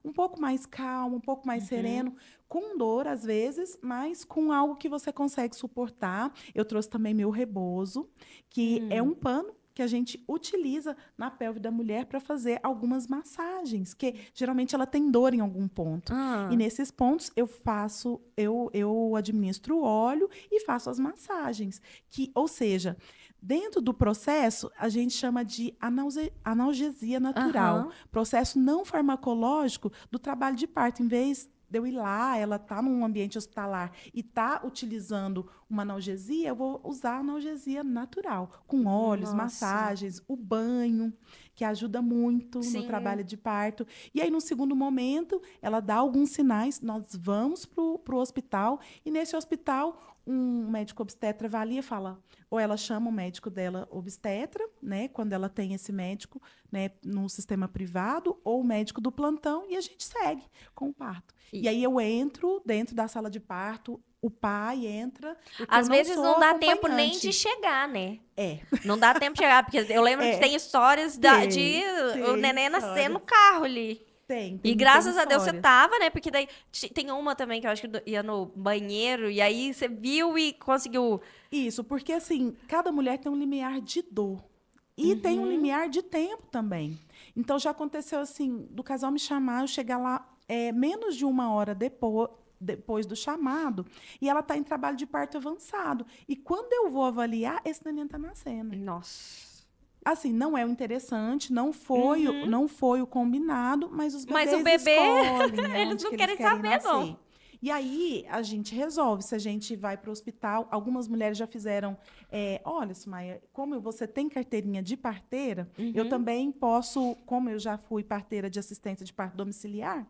um pouco mais calmo, um pouco mais Uhum. sereno, com dor às vezes, mas com algo que você consegue suportar. Eu trouxe também meu rebozo, que é Hum. um pano que a gente utiliza na pelve da mulher para fazer algumas massagens, que geralmente ela tem dor em algum ponto. E Ah, nesses pontos eu administro o óleo e faço as massagens, que, ou seja, dentro do processo, a gente chama de analgesia natural, aham. processo não farmacológico do trabalho de parto. Em vez de eu ir lá, ela está num ambiente hospitalar e está utilizando uma analgesia, eu vou usar a analgesia natural, com óleos, Nossa. massagens, o banho, que ajuda muito no Sim. trabalho de parto. E aí, no segundo momento, ela dá alguns sinais, nós vamos para o hospital, e nesse hospital, um médico obstetra avalia e fala, ou ela chama o médico dela obstetra, né, quando ela tem esse médico, né, no sistema privado, ou o médico do plantão, e a gente segue com o parto. E E aí eu entro dentro da sala de parto, o pai entra, porque eu às não vezes sou não dá tempo nem de acompanhante. chegar, né? É, Não dá tempo de chegar, porque eu lembro que é, tem histórias de o tem neném nascer no histórias. carro ali. E Tem graças a Deus você histórias. tava, né? Porque daí tem uma também que eu acho que ia no banheiro e aí você viu e conseguiu. Isso, porque assim, cada mulher tem um limiar de dor. E tem um Uhum. limiar de tempo também. Então já aconteceu assim, do casal me chamar, eu chegar lá menos de 1 hora depois do chamado, e ela está em trabalho de parto avançado. E quando eu vou avaliar, esse neném está nascendo. Nossa. Assim, não é o interessante, Uhum. não foi o combinado, mas os Mas o bebês bebê, escolhem eles aonde não que eles querem querem saber, nascer. não. E aí a gente resolve se a gente vai para o hospital. Algumas mulheres já fizeram. Olha, Sumaia, como você tem carteirinha de parteira, eu Uhum. também posso, como eu já fui parteira de assistência de parto domiciliar,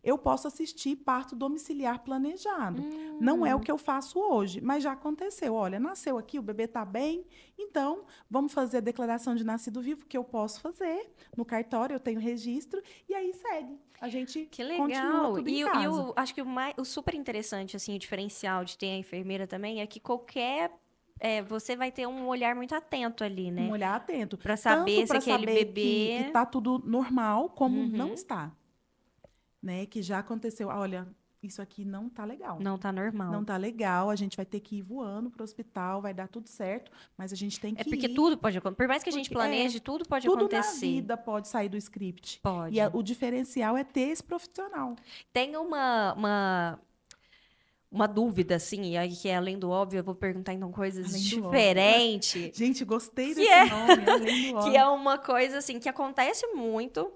eu posso assistir parto domiciliar planejado. Não é o Hum. que eu faço hoje, mas já aconteceu. Olha, nasceu aqui, o bebê está bem, então vamos fazer a declaração de nascido vivo, que eu posso fazer no cartório, eu tenho registro, e aí segue. A gente Que continua legal. tudo em E casa. eu acho que o super interessante, assim, o diferencial de ter a enfermeira também é que você vai ter um olhar muito atento ali, Um né? olhar atento, Pra tanto saber se para aquele saber que bebê. está tudo normal, como não Uhum. está, né? Que já aconteceu. Olha, isso aqui não tá legal. Não tá Não normal. tá legal, a gente vai ter que ir voando para o hospital, vai dar tudo certo, mas a gente tem É que porque ir, tudo pode acontecer. Por mais que a gente porque planeje, tudo pode tudo na acontecer. vida pode sair do script. E Pode. o diferencial é ter esse profissional. Tem uma dúvida, assim, e aí que é além do óbvio, eu vou perguntar então coisas Além do óbvio. diferentes, Gente, gostei que desse é, nome, além do que é óbvio. uma coisa, assim, que acontece muito.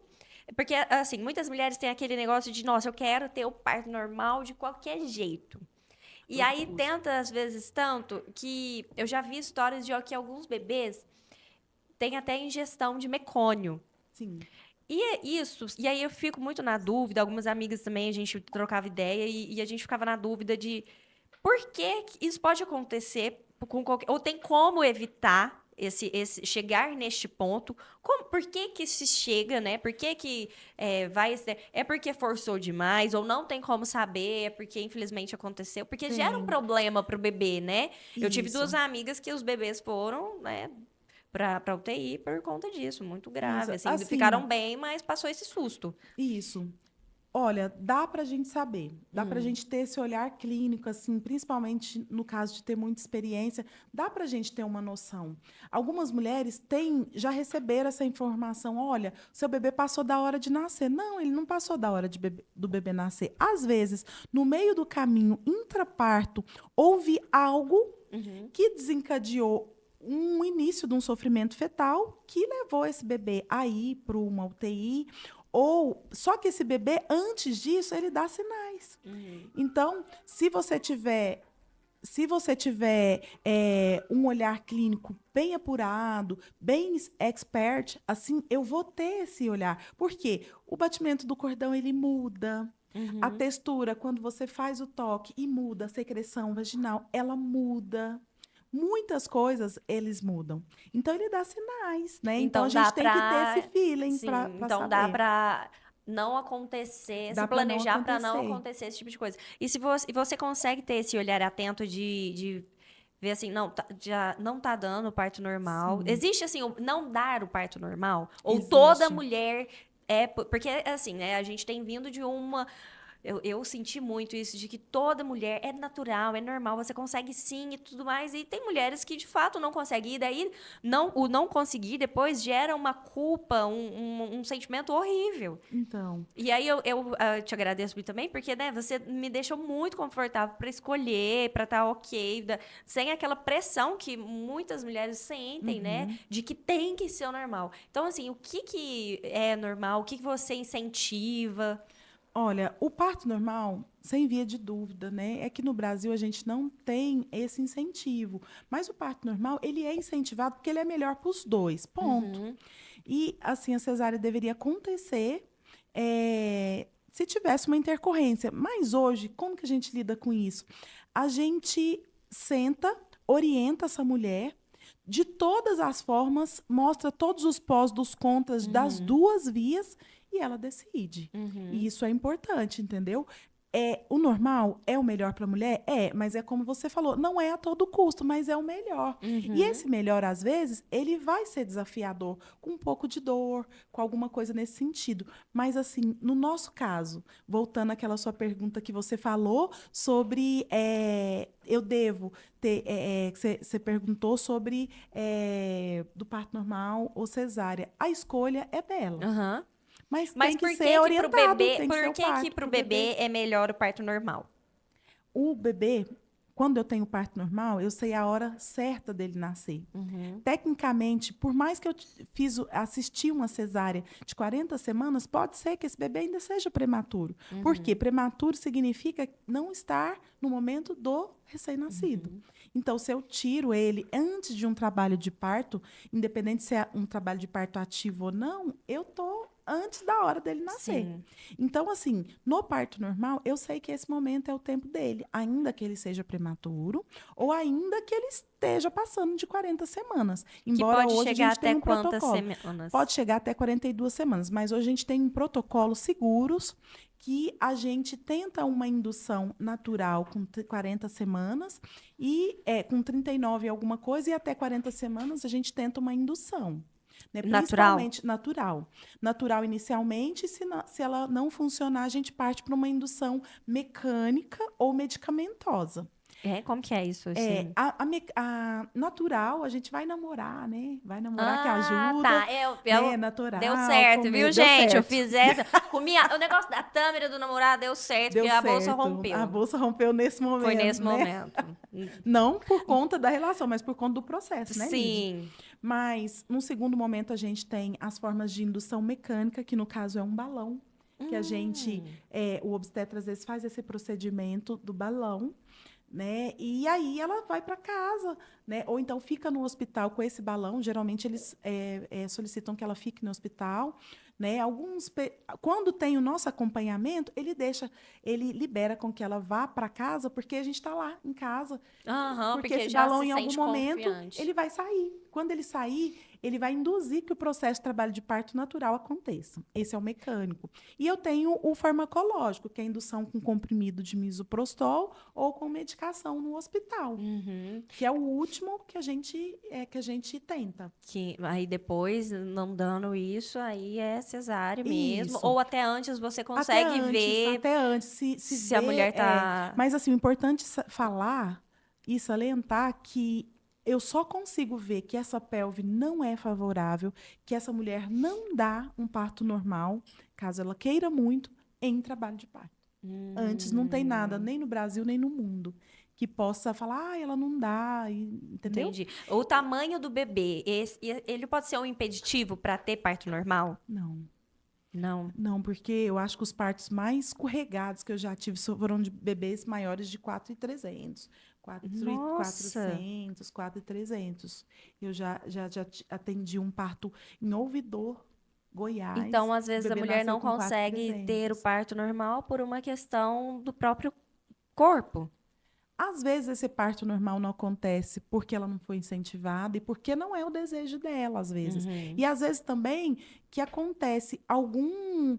Porque, assim, muitas mulheres têm aquele negócio de, nossa, eu quero ter o parto normal de qualquer jeito. E Todo aí custo. tenta, às vezes, tanto que eu já vi histórias de que alguns bebês têm até ingestão de mecônio. Sim, E é isso, e aí eu fico muito na dúvida, algumas amigas também, a gente trocava ideia e a gente ficava na dúvida de por que isso pode acontecer com qualquer, ou tem como evitar esse chegar neste ponto? Por que que se chega, né? Por que que vai ser? É porque forçou demais ou não tem como saber? É porque infelizmente aconteceu? Porque gera um tem. problema pro bebê, né? Eu tive duas Isso. amigas que os bebês foram, né, pra UTI por conta disso, muito Isso. grave, assim, Assim, ficaram bem, mas passou esse susto. isso. Olha, dá para a gente saber, dá para a Hum. gente ter esse olhar clínico, assim, principalmente no caso de ter muita experiência, dá para a gente ter uma noção. Algumas mulheres já receberam essa informação: olha, seu bebê passou da hora de nascer. Não, ele não passou da hora do bebê nascer. Às vezes, no meio do caminho intraparto, houve algo Uhum. que desencadeou um início de um sofrimento fetal que levou esse bebê a ir para uma UTI. Ou só que esse bebê, antes disso, ele dá sinais. Uhum. Então, se você tiver um olhar clínico bem apurado, bem expert, assim, eu vou ter esse olhar. Por quê? O batimento do cordão ele muda. A Uhum. textura, quando você faz o toque e muda, a secreção vaginal, ela muda. Muitas coisas eles mudam. Então ele dá sinais, né? Então a Então dá gente tem que ter esse pra. feeling Sim, para então dá saber. pra não acontecer, se Dá para não planejar pra não acontecer. acontecer esse tipo de coisa. E se você consegue ter esse olhar atento de ver assim, não, já não tá dando o parto normal. Sim, Existe assim, o não dar o parto normal? Ou toda existe. mulher porque assim, né, a gente tem vindo de uma. Eu senti muito isso, de que toda mulher é natural, é normal, você consegue sim e tudo mais. E tem mulheres que de fato não conseguem. E daí o não conseguir depois gera uma culpa, um sentimento horrível. Então, E aí eu te agradeço muito também, porque né, você me deixou muito confortável para escolher, para estar ok, sem aquela pressão que muitas mulheres sentem, né? uhum. De que tem que ser o normal. Então, assim, o que, que é normal? O que, que você incentiva? Olha, o parto normal, sem via de dúvida, né? É que no Brasil a gente não tem esse incentivo. Mas o parto normal, ele é incentivado porque ele é melhor para os dois, ponto. Uhum. E, assim, a cesárea deveria acontecer se tivesse uma intercorrência. Mas hoje, como que a gente lida com isso? A gente senta, orienta essa mulher de todas as formas, mostra todos os pós dos contras das Uhum. duas vias e ela decide. E Uhum. isso é importante, entendeu? O normal é o melhor para a mulher? É, mas é como você falou, não é a todo custo, mas é o melhor. E Uhum. esse melhor, às vezes, ele vai ser desafiador, com um pouco de dor, com alguma coisa nesse sentido. Mas, assim, no nosso caso, voltando àquela sua pergunta que você falou sobre eu devo ter. Você perguntou sobre do parto normal ou cesárea. A escolha é dela. Aham. Mas Mas tem que ser orientado, tem que ser por o que que parto pro para o bebê. bebê é melhor o parto normal? O bebê, quando eu tenho parto normal, eu sei a hora certa dele nascer. Uhum. Tecnicamente, por mais que eu assisti uma cesárea de 40 semanas, pode ser que esse bebê ainda seja prematuro. Por quê? Prematuro significa não estar no momento do recém-nascido. Então, se eu tiro ele antes de um trabalho de parto, independente se é um trabalho de parto ativo ou não, eu estou antes da hora dele nascer. Sim. Então, assim, no parto normal, eu sei que esse momento é o tempo dele, ainda que ele seja prematuro ou ainda que ele esteja passando de 40 semanas. Que Embora pode hoje a chegar gente tenha até um quantas protocolo. semanas? Pode chegar até 42 semanas, mas hoje a gente tem um protocolo seguros que a gente tenta uma indução natural com 40 semanas e com 39 e alguma coisa, e até 40 semanas a gente tenta uma indução. Né? Natural? Principalmente natural. Natural inicialmente, se ela não funcionar, a gente parte para uma indução mecânica ou medicamentosa. Como que é isso? Assim? A natural, a gente vai namorar, né? Vai namorar que Ah, ajuda, tá. né? Deu Natural, certo, viu, comer, deu gente? Eu certo. fiz essa. O negócio da Tâmara do namorado deu certo, porque Deu a bolsa certo. A rompeu. bolsa rompeu nesse Foi momento, nesse né? momento. Não por conta da relação, mas por conta do processo, né, Lídia? Sim. Mas, num segundo momento, a gente tem as formas de indução mecânica, que no caso é um balão, que a gente, o obstetra às vezes faz esse procedimento do balão, né? E aí ela vai para casa, né? Ou então fica no hospital com esse balão. Geralmente eles solicitam que ela fique no hospital, né? Quando tem o nosso acompanhamento, ele libera com que ela vá para casa, porque a gente está lá em casa, Aham, porque porque esse já balão se em algum sente momento confiante. ele vai sair. Quando ele sair, ele vai induzir que o processo de trabalho de parto natural aconteça. Esse é o mecânico. E eu tenho o farmacológico, que é a indução com comprimido de misoprostol ou com medicação no hospital, Uhum. que é o último que a gente tenta. Que aí depois, não dando isso, aí é cesárea mesmo. Isso. Ou até antes você consegue ver Até antes, se se a vê. mulher tá. Mas, assim, o importante falar e salientar que eu só consigo ver que essa pelve não é favorável, que essa mulher não dá um parto normal, caso ela queira muito, em trabalho de parto. Antes não tem nada, Hum, nem no Brasil, nem no mundo, que possa falar, ela não dá, entendeu? entendi. O tamanho do bebê, ele pode ser um impeditivo para ter parto normal? Não. Não. Não, porque eu acho que os partos mais escorregados que eu já tive foram de bebês maiores de 4.300, Nossa. 4.300. Eu já atendi um parto em Ouvidor, Então, Goiás. às O vezes, a bebê mulher nasceu não com consegue ter o 4.300. parto normal por uma questão do próprio corpo. Às vezes esse parto normal não acontece porque ela não foi incentivada e porque não é o desejo dela, às vezes. Uhum. E às vezes também que acontece algum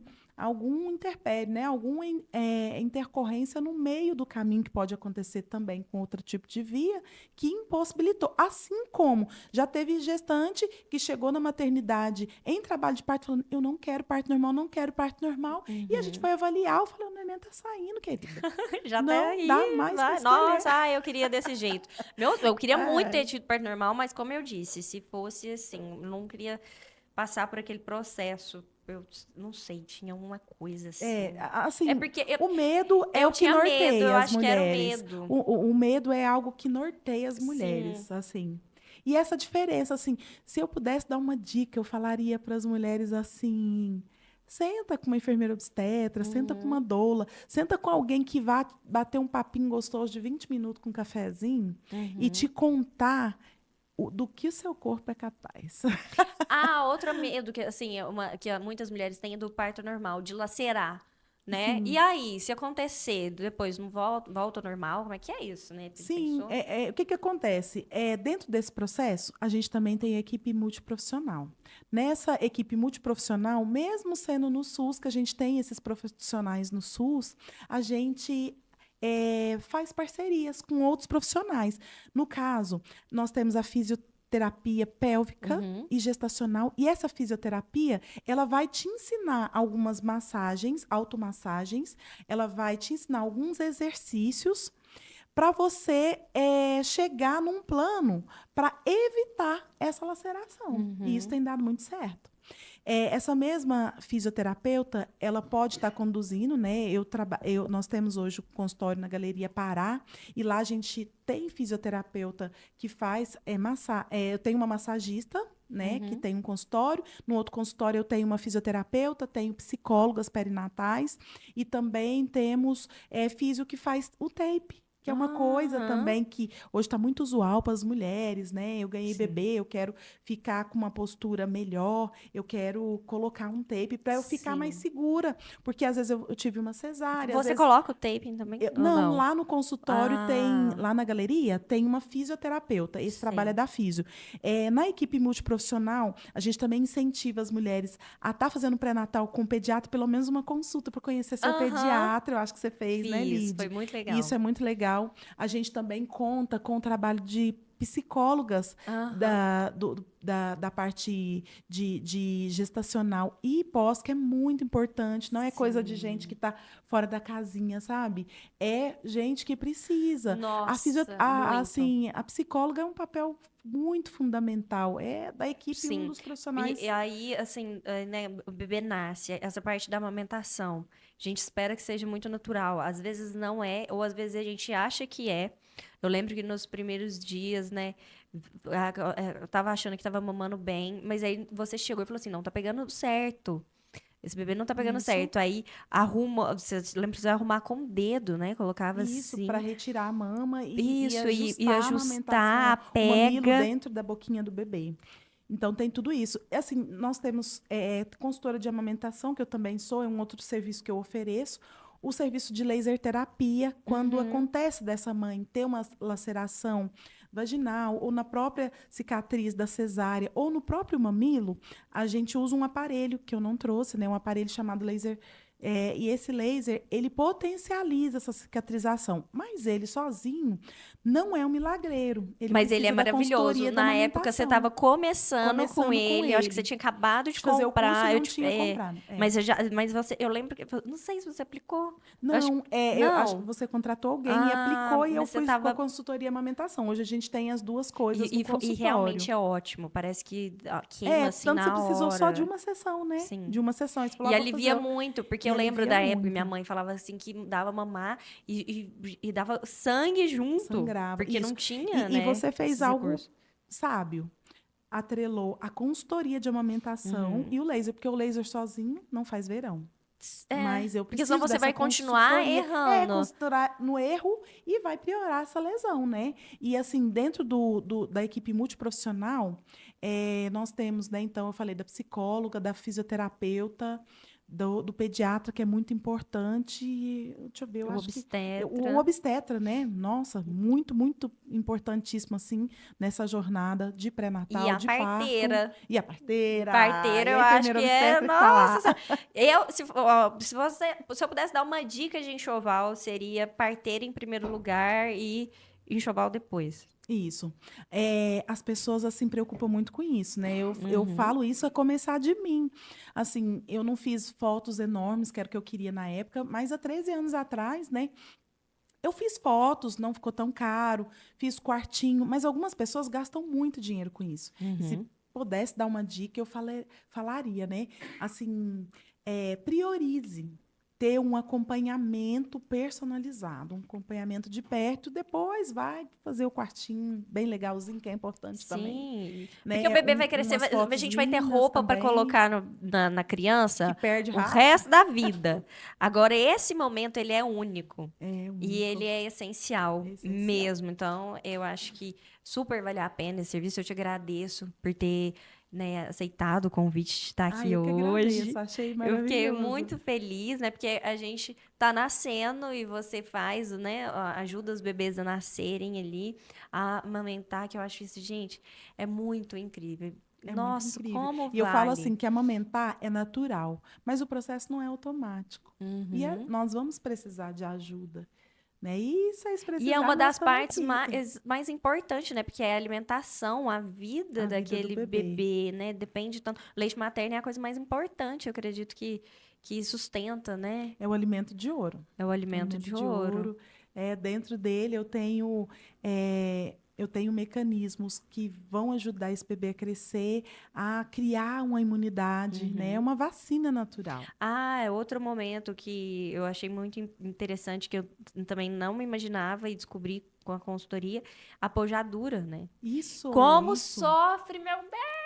interpério, né? Alguma intercorrência no meio do caminho que pode acontecer também com outro tipo de via que impossibilitou. Assim como já teve gestante que chegou na maternidade em trabalho de parto falando, eu não quero parto normal, não quero parto normal. E a gente Uhum. foi avaliar, eu falei, o neném tá saindo, querida. Já até Não aí, dá mais para vai. escolher. Nossa, eu queria desse jeito. Eu queria muito ter É, tido parto normal, mas como eu disse, se fosse assim, eu não queria passar por aquele processo. Eu não sei, tinha uma coisa assim. É assim, porque o medo é eu o que tinha medo, eu norteia as acho que era o mulheres. medo. O medo é algo que norteia as Sim. mulheres, assim. E essa diferença, assim, se eu pudesse dar uma dica, eu falaria para as mulheres assim: senta com uma enfermeira obstetra, senta com uma Uhum, doula, senta com alguém que vá bater um papinho gostoso de 20 minutos com um cafezinho e te uhum. contar do que o seu corpo é capaz. Ah, outro medo que, assim, que muitas mulheres têm é do parto normal, de lacerar, né? E Sim. aí, se acontecer, depois não volta ao normal, como é que é isso, né? Sim, Pensou? o que acontece? Dentro desse processo, a gente também tem a equipe multiprofissional. Nessa equipe multiprofissional, mesmo sendo no SUS, que a gente tem esses profissionais no SUS, a gente faz parcerias com outros profissionais. No caso, nós temos a fisioterapia pélvica Uhum. e gestacional, e essa fisioterapia, ela vai te ensinar algumas massagens, automassagens, ela vai te ensinar alguns exercícios para você chegar num plano para evitar essa laceração. E isso tem dado muito certo. Essa mesma fisioterapeuta, ela pode estar conduzindo, né? Nós temos hoje o consultório na Galeria Pará, e lá a gente tem fisioterapeuta que faz eu tenho uma massagista, né, que tem um consultório. No outro consultório eu tenho uma fisioterapeuta, tenho psicólogas perinatais, e também temos físio que faz o tape. Que é uma coisa também que hoje está muito usual para as mulheres, né? Eu ganhei bebê, eu quero ficar com uma postura melhor, eu quero colocar um tape para eu ficar mais segura, porque às vezes eu tive uma cesárea. Você coloca o taping também? Ou Não, não? lá no consultório lá na galeria, tem uma fisioterapeuta. Esse trabalho é da fisio. Na equipe multiprofissional, a gente também incentiva as mulheres a estar fazendo pré-natal com o pediatra, pelo menos uma consulta para conhecer seu pediatra. Eu acho que você fez, né, Lid? Foi muito legal. Isso é muito legal. A gente também conta com o trabalho de psicólogas da parte de gestacional e pós, que é muito importante. Não é coisa de gente que está fora da casinha, sabe? É gente que precisa. Nossa, A psicóloga é um papel muito fundamental. É da equipe um dos profissionais. E aí, assim, né, o bebê nasce, essa parte da amamentação, a gente espera que seja muito natural. Às vezes não é, ou às vezes a gente acha que é. Eu lembro que nos primeiros dias, né, eu tava achando que tava mamando bem, mas aí você chegou e falou assim, não, tá pegando certo. Esse bebê não tá pegando certo. Aí você lembra que você arrumar com o dedo, né? Colocava Isso, assim. para retirar a mama Isso, e ajustar a o mamilo pega. dentro da boquinha do bebê. Então, tem tudo isso. Assim, nós temos consultora de amamentação, que eu também sou, é um outro serviço que eu ofereço. O serviço de laser terapia, quando acontece dessa mãe ter uma laceração vaginal, ou na própria cicatriz da cesárea, ou no próprio mamilo, a gente usa um aparelho que eu não trouxe, né? Um aparelho chamado laser. E esse laser, ele potencializa essa cicatrização, mas ele sozinho não é um milagreiro. Mas ele é precisa da maravilhoso. consultoria da Na época você estava começando com ele. Eu acho que você tinha acabado de fazer o curso comprar. e não tinha comprado. Mas eu lembro que não sei se você aplicou. Não, eu acho que você contratou alguém e aplicou, e eu mas você fui com a consultoria e amamentação. Hoje a gente tem as duas coisas no consultório. E realmente é ótimo. Parece que queima assim tanto na você precisou hora. só de uma sessão, né? Sim. De uma sessão. Você falou, E alivia muito, porque E eu lembro alivia da época, muito. minha mãe falava assim que dava mamar e dava sangue junto. Sangrava. Porque Isso. não tinha, E né? você fez esses algo recursos. sábio. Atrelou a consultoria de amamentação e o laser, porque o laser sozinho não faz verão. Mas eu porque preciso senão você dessa vai continuar consultoria. errando. Consultorar no erro e vai piorar essa lesão, né? E assim, dentro da equipe multiprofissional, nós temos, né? Então, eu falei da psicóloga, da fisioterapeuta, do pediatra, que é muito importante. Deixa eu ver, eu O acho obstetra. o obstetra, né? Nossa, muito, muito importantíssimo, assim, nessa jornada de pré-natal, E a de parteira. parto. E a parteira. Parteira, E a eu acho enfermeira que é. obstetra que tá lá. Nossa, se eu pudesse dar uma dica de enxoval, seria parteira em primeiro lugar e enxoval depois. Isso. As pessoas assim preocupam muito com isso, né? Eu falo isso a começar de mim. Assim, eu não fiz fotos enormes, que era o que eu queria na época, mas há 13 anos atrás, né? Eu fiz fotos, não ficou tão caro, fiz quartinho, mas algumas pessoas gastam muito dinheiro com isso. E se pudesse dar uma dica, eu falaria, né? Assim, priorize ter um acompanhamento personalizado, um acompanhamento de perto, depois vai fazer o quartinho bem legalzinho, que é importante também. Sim. Né? Porque o bebê vai crescer, Umas a fotos gente vai ter lindas roupa para também, colocar na criança que perde o rápido. resto da vida. Agora, esse momento, ele é único. É único. E ele é essencial, Essencial. mesmo. Então, eu acho que super vale a pena esse serviço. Eu te agradeço por ter, né, aceitado o convite de estar aqui eu que hoje. agradeço, achei Eu maravilhoso. fiquei muito feliz, né? Porque a gente tá nascendo e você faz, né? Ajuda os bebês a nascerem ali, a amamentar, que eu acho isso, gente, é muito incrível. É Nossa, muito incrível. como E eu falo vale. assim, que amamentar é natural, mas o processo não é automático. E nós vamos precisar de ajuda. Né? E se precisar, E é uma nós das estamos partes aqui. mais importantes, né? Porque é a alimentação, a vida daquele do bebê. bebê, né? Depende tanto. Leite materno é a coisa mais importante, eu acredito que sustenta, né? É o alimento de ouro. É o alimento de ouro. Dentro dele eu tenho mecanismos que vão ajudar esse bebê a crescer, a criar uma imunidade, né? É uma vacina natural. Ah, é outro momento que eu achei muito interessante, que eu também não me imaginava e descobri com a consultoria, a pojadura, né? Como Isso. sofre, meu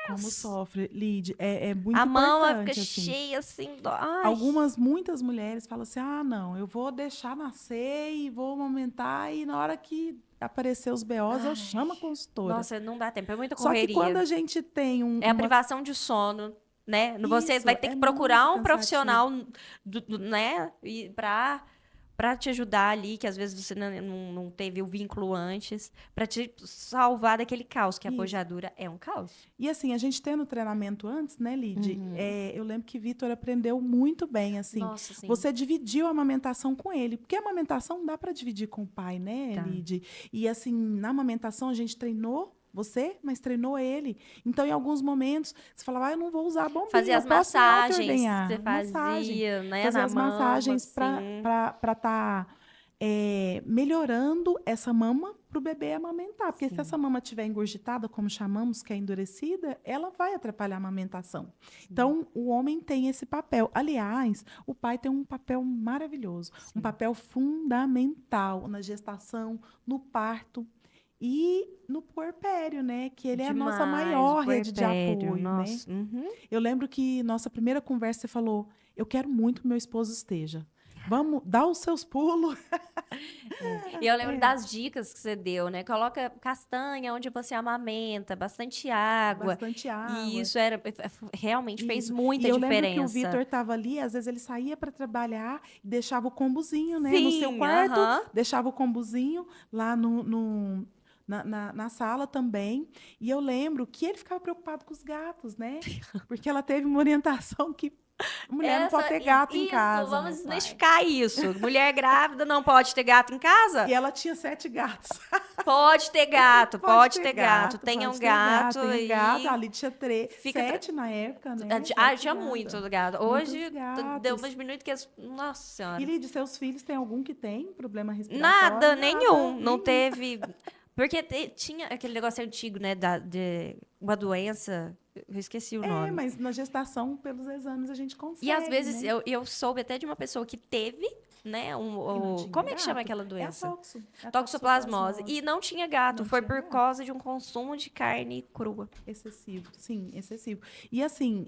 Como Deus! sofre, Lid, é A muito mama fica importante, assim. cheia assim, ai. Muitas mulheres falam assim: ah, não, eu vou deixar nascer e vou amamentar, e na hora que aparecer os BOs, eu Ai. chamo a consultora. Nossa, não dá tempo, é muita Só que quando correria. a gente tem É a privação de sono, né? Você vai Isso, ter é que muito procurar um cansativo. profissional, né? E pra te ajudar ali, que às vezes você não teve o vínculo antes, pra te salvar daquele caos, que a Isso. pojadura é um caos. E assim, a gente tendo treinamento antes, né, Lid? Uhum. Eu lembro que Vitor aprendeu muito bem, assim. Nossa, sim. Você dividiu a amamentação com ele, porque a amamentação dá para dividir com o pai, né, Tá. Lid? E assim, na amamentação a gente treinou você, mas treinou ele. Então, em alguns momentos, você falava, eu não vou usar a Fazer bombinha, eu as posso me massagens que você auto-ordenhar. Massagem. fazia, né? Fazer Na as mama, massagens assim. para estar melhorando essa mama para o bebê amamentar. Porque se Sim. essa mama estiver engurgitada, como chamamos, que é endurecida, ela vai atrapalhar a amamentação. Sim. Então, o homem tem esse papel. Aliás, o pai tem um papel maravilhoso, um Sim. papel fundamental na gestação, no parto e no puerpério, né? Que ele é a nossa Demais, o maior rede de puerpério, apoio, né? nossa. Uhum. Eu lembro que nossa primeira conversa você falou: eu quero muito que meu esposo esteja. Vamos dar os seus pulos. E eu lembro É, das dicas que você deu, né? Coloca castanha onde você amamenta, bastante água. bastante E água. isso realmente fez Isso. E muita eu lembro que o diferença. Vitor estava ali, às vezes ele saía para trabalhar e deixava o combuzinho, né, no seu Sim, quarto, aham. deixava o combuzinho lá na sala também. E eu lembro que ele ficava preocupado com os gatos, né? Porque ela teve uma orientação que a mulher não pode ter gato em Isso, casa, vamos né, pai? desmistificar isso. Mulher grávida não pode ter gato em casa? E ela tinha 7 gatos. Pode ter gato, Pode pode ter ter gato. gato, Tenha pode um ter gato gato. Tem um gato, e ali tinha fica. 7 na época, né? Ah, 7 tinha gatos. muito gato. Muitos Hoje deu gatos. umas minutos que. Nossa E Senhora. Lid, seus filhos tem algum que tem problema respiratório? Nada, Nada, nenhum. Não nenhum. teve. Porque tinha aquele negócio antigo, né? De uma doença. Eu esqueci o nome. Mas na gestação, pelos exames, a gente E às consegue, vezes né? eu soube até de uma pessoa que teve, né? E não tinha Como é que chama gato. aquela É a doença? é a Toxoplasmose. E toxoplasmose. não tinha gato. Não Foi tinha por gato. causa de um consumo de carne crua. Excessivo, sim, excessivo. E assim,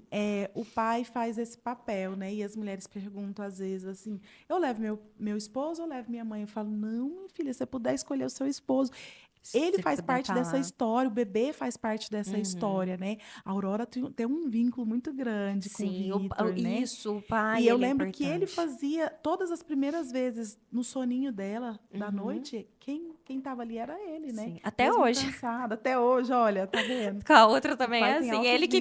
o pai faz esse papel, né? E as mulheres perguntam às vezes assim: eu levo meu esposo ou levo minha mãe? Eu falo: não, minha filha, se você puder escolher o seu esposo. Ele Se faz puder parte dessa falar. história, o bebê faz parte dessa Uhum. história, né? A Aurora tem um vínculo muito grande com o Sim, Vitor, né? isso, o E pai, eu ele é lembro que ele importante. fazia todas as primeiras vezes no soninho dela, da Uhum. noite, quem estava ali era ele, né? Sim, até Mesmo hoje. cansado, até hoje, olha, tá vendo? Com a outra O também pai é tem assim. altos Ele que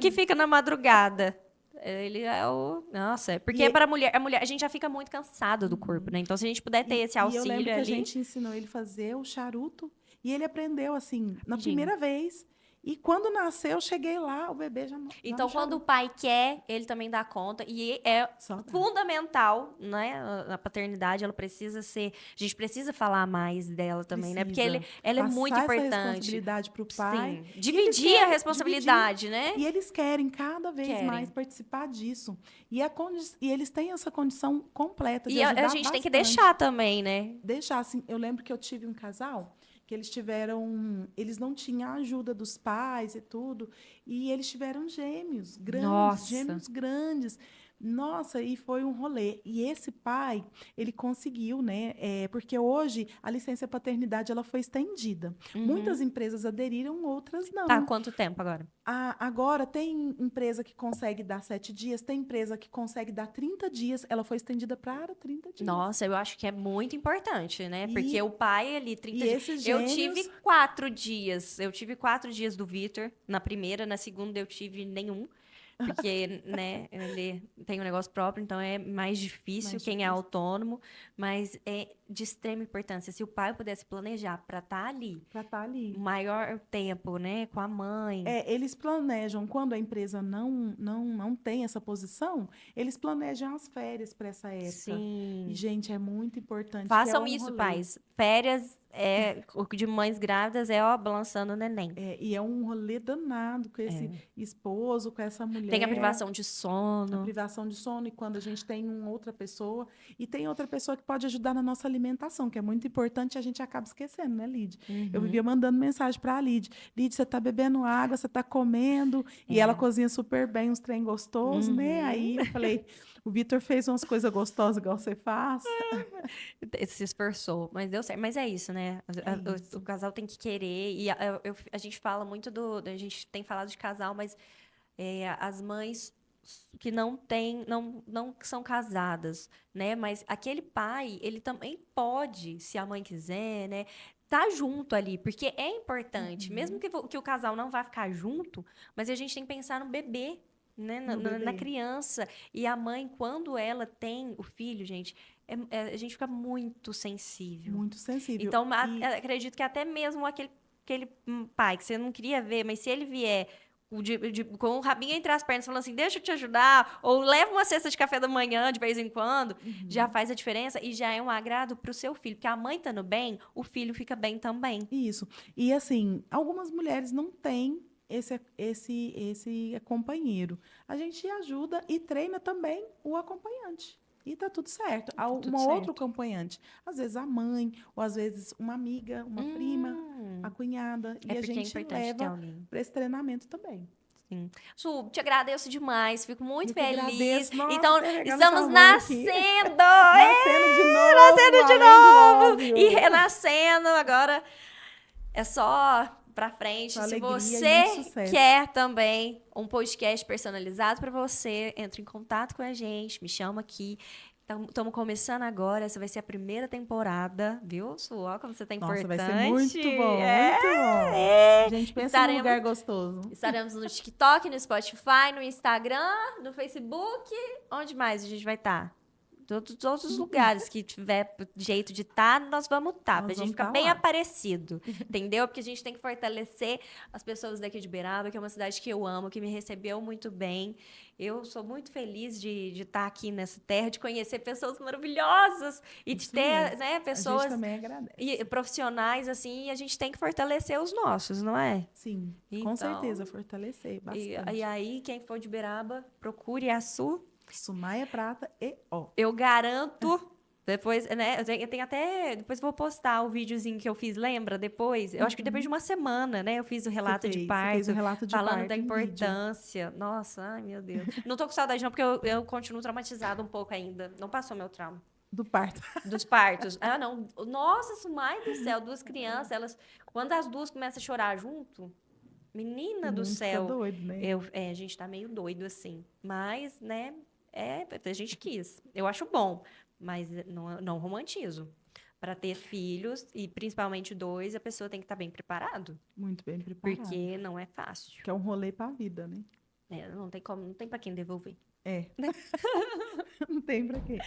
vínculos. fica na madrugada. Ele é o. Nossa, é porque E, para a mulher, a gente já fica muito cansada do corpo, uhum. né? Então, se a gente puder ter esse E eu lembro auxílio que a ali, gente ensinou ele a fazer o charuto e ele aprendeu assim, na rapidinho. primeira vez. E quando nasceu, eu cheguei lá, o bebê já no Então, quando o charuto. pai quer, ele também dá conta. E é Só dá. fundamental, né? A paternidade, ela precisa ser. A gente precisa falar mais dela também, né? Porque Precisa ela é muito passar essa importante. responsabilidade para o pai. Sim. E eles Dividir a querem dividir. responsabilidade, né? E eles querem cada vez mais Querem. participar disso. E eles têm essa condição completa de E a ajudar gente tem que bastante. deixar também, né? Deixar assim, eu lembro que eu tive um casal que eles não tinham a ajuda dos pais e tudo, e eles tiveram Nossa. gêmeos grandes. Nossa, e foi um rolê. E esse pai, ele conseguiu, né? Porque hoje a licença paternidade ela foi estendida. Muitas Uhum. empresas aderiram, outras Tá, não. quanto tempo agora? Agora, tem empresa que consegue dar 7 dias, tem empresa que consegue dar 30 dias. Ela foi estendida para 30 dias. Nossa, eu acho que é muito importante, né? Porque o E, pai ali, e 30 dias. esses Eu tive gêmeos, 4 dias. Eu tive 4 dias do Vitor. Na primeira, na segunda eu tive nenhum. Porque, né, ele tem um negócio próprio, então é mais difícil mais quem é difícil. autônomo. Mas de extrema importância. Se o pai pudesse planejar para estar ali, Para estar ali. o maior tempo, né, com a mãe. Eles planejam, quando a empresa não tem essa posição, eles planejam as férias para essa época. E, Sim. gente, é muito importante. Façam que é um isso, rolê. pais. Férias o de mães grávidas é, ó, balançando o neném. E é um rolê danado com esse esposo, com essa mulher. Tem a privação de A sono. privação de sono, e quando a gente tem uma outra pessoa, e tem outra pessoa que pode ajudar na nossa alimentação, que é muito importante, e a gente acaba esquecendo, né, Lid? Eu vivia mandando mensagem para a Lid. Lid, você tá bebendo água, você tá comendo, e ela cozinha super bem, uns trem gostosos, né? Aí eu falei, o Vitor fez umas coisas gostosas igual você faz. Se esforçou, mas deu certo. Mas é isso, né? O casal tem que querer. E a gente fala muito a gente tem falado de casal, mas as mães que não são casadas, né? Mas aquele pai, ele também pode, se a mãe quiser, né? Tá junto ali, porque é importante. Mesmo que o casal não vá ficar junto, mas a gente tem que pensar no bebê, né? Na criança. E a mãe, quando ela tem o filho, gente, a gente fica muito sensível. Muito sensível. Então, acredito que até mesmo aquele pai que você não queria ver, mas se ele vier com o rabinho entre as pernas, falando assim, deixa eu te ajudar, ou leva uma cesta de café da manhã de vez em quando, já faz a diferença e já é um agrado para o seu filho. Porque a mãe estando bem, o filho fica bem também. Isso. E, assim, algumas mulheres não têm esse companheiro. A gente ajuda e treina também o acompanhante. E tá tudo certo. Há outro acompanhante. Às vezes a mãe, ou às vezes uma amiga, uma prima, a cunhada. E a gente leva para esse treinamento também. Sim. Su, te agradeço demais, fico muito feliz. Nossa, então, estamos nascendo! Nascendo de novo! E renascendo. Agora é só pra frente. Se você quer também um podcast personalizado para você, entre em contato com a gente, me chama aqui. Estamos começando agora, essa vai ser a primeira temporada, viu, Su? Olha como você tá importante. Vai ser muito bom, muito bom. A gente pensa num lugar gostoso. Estaremos no TikTok, no Spotify, no Instagram, no Facebook. Onde mais a gente vai estar? Todos os lugares que tiver jeito de estar, nós vamos estar. Pra gente ficar bem aparecido, entendeu? Porque a gente tem que fortalecer as pessoas daqui de Uberaba, que é uma cidade que eu amo, que me recebeu muito bem. Eu sou muito feliz de estar aqui nessa terra, de conhecer pessoas maravilhosas e de ter, né, pessoas profissionais assim, e a gente tem que fortalecer os nossos, não é? Sim, com certeza, fortalecer bastante. E aí, quem for de Uberaba, procure a Sumaia Prata e ó. Eu garanto. Depois, né? Eu tenho até. Depois vou postar o videozinho que eu fiz, lembra? Depois. Eu acho que depois de uma semana, né? Eu fiz o relato de parto. Fez o relato de falando parto da importância. Nossa, ai, meu Deus. Não tô com saudade, não, porque eu continuo traumatizada um pouco ainda. Não passou meu trauma. Do parto. Dos partos. Ah, não. Nossa, mãe do céu, duas crianças, elas. Quando as duas começam a chorar junto. Menina do céu. Fica doido, né? A gente tá meio doido, assim. Mas, né? A gente quis. Eu acho bom, mas não romantizo. Para ter filhos, e principalmente 2, a pessoa tem que estar bem preparado. Muito bem preparado. Porque não é fácil. Que é um rolê para a vida, né? Não tem como, não tem para quem devolver. Não tem para quem.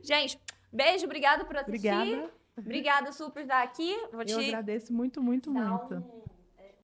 Gente, beijo, obrigada por assistir. Obrigada. Obrigada, super, por estar aqui. Eu agradeço muito, muito, muito.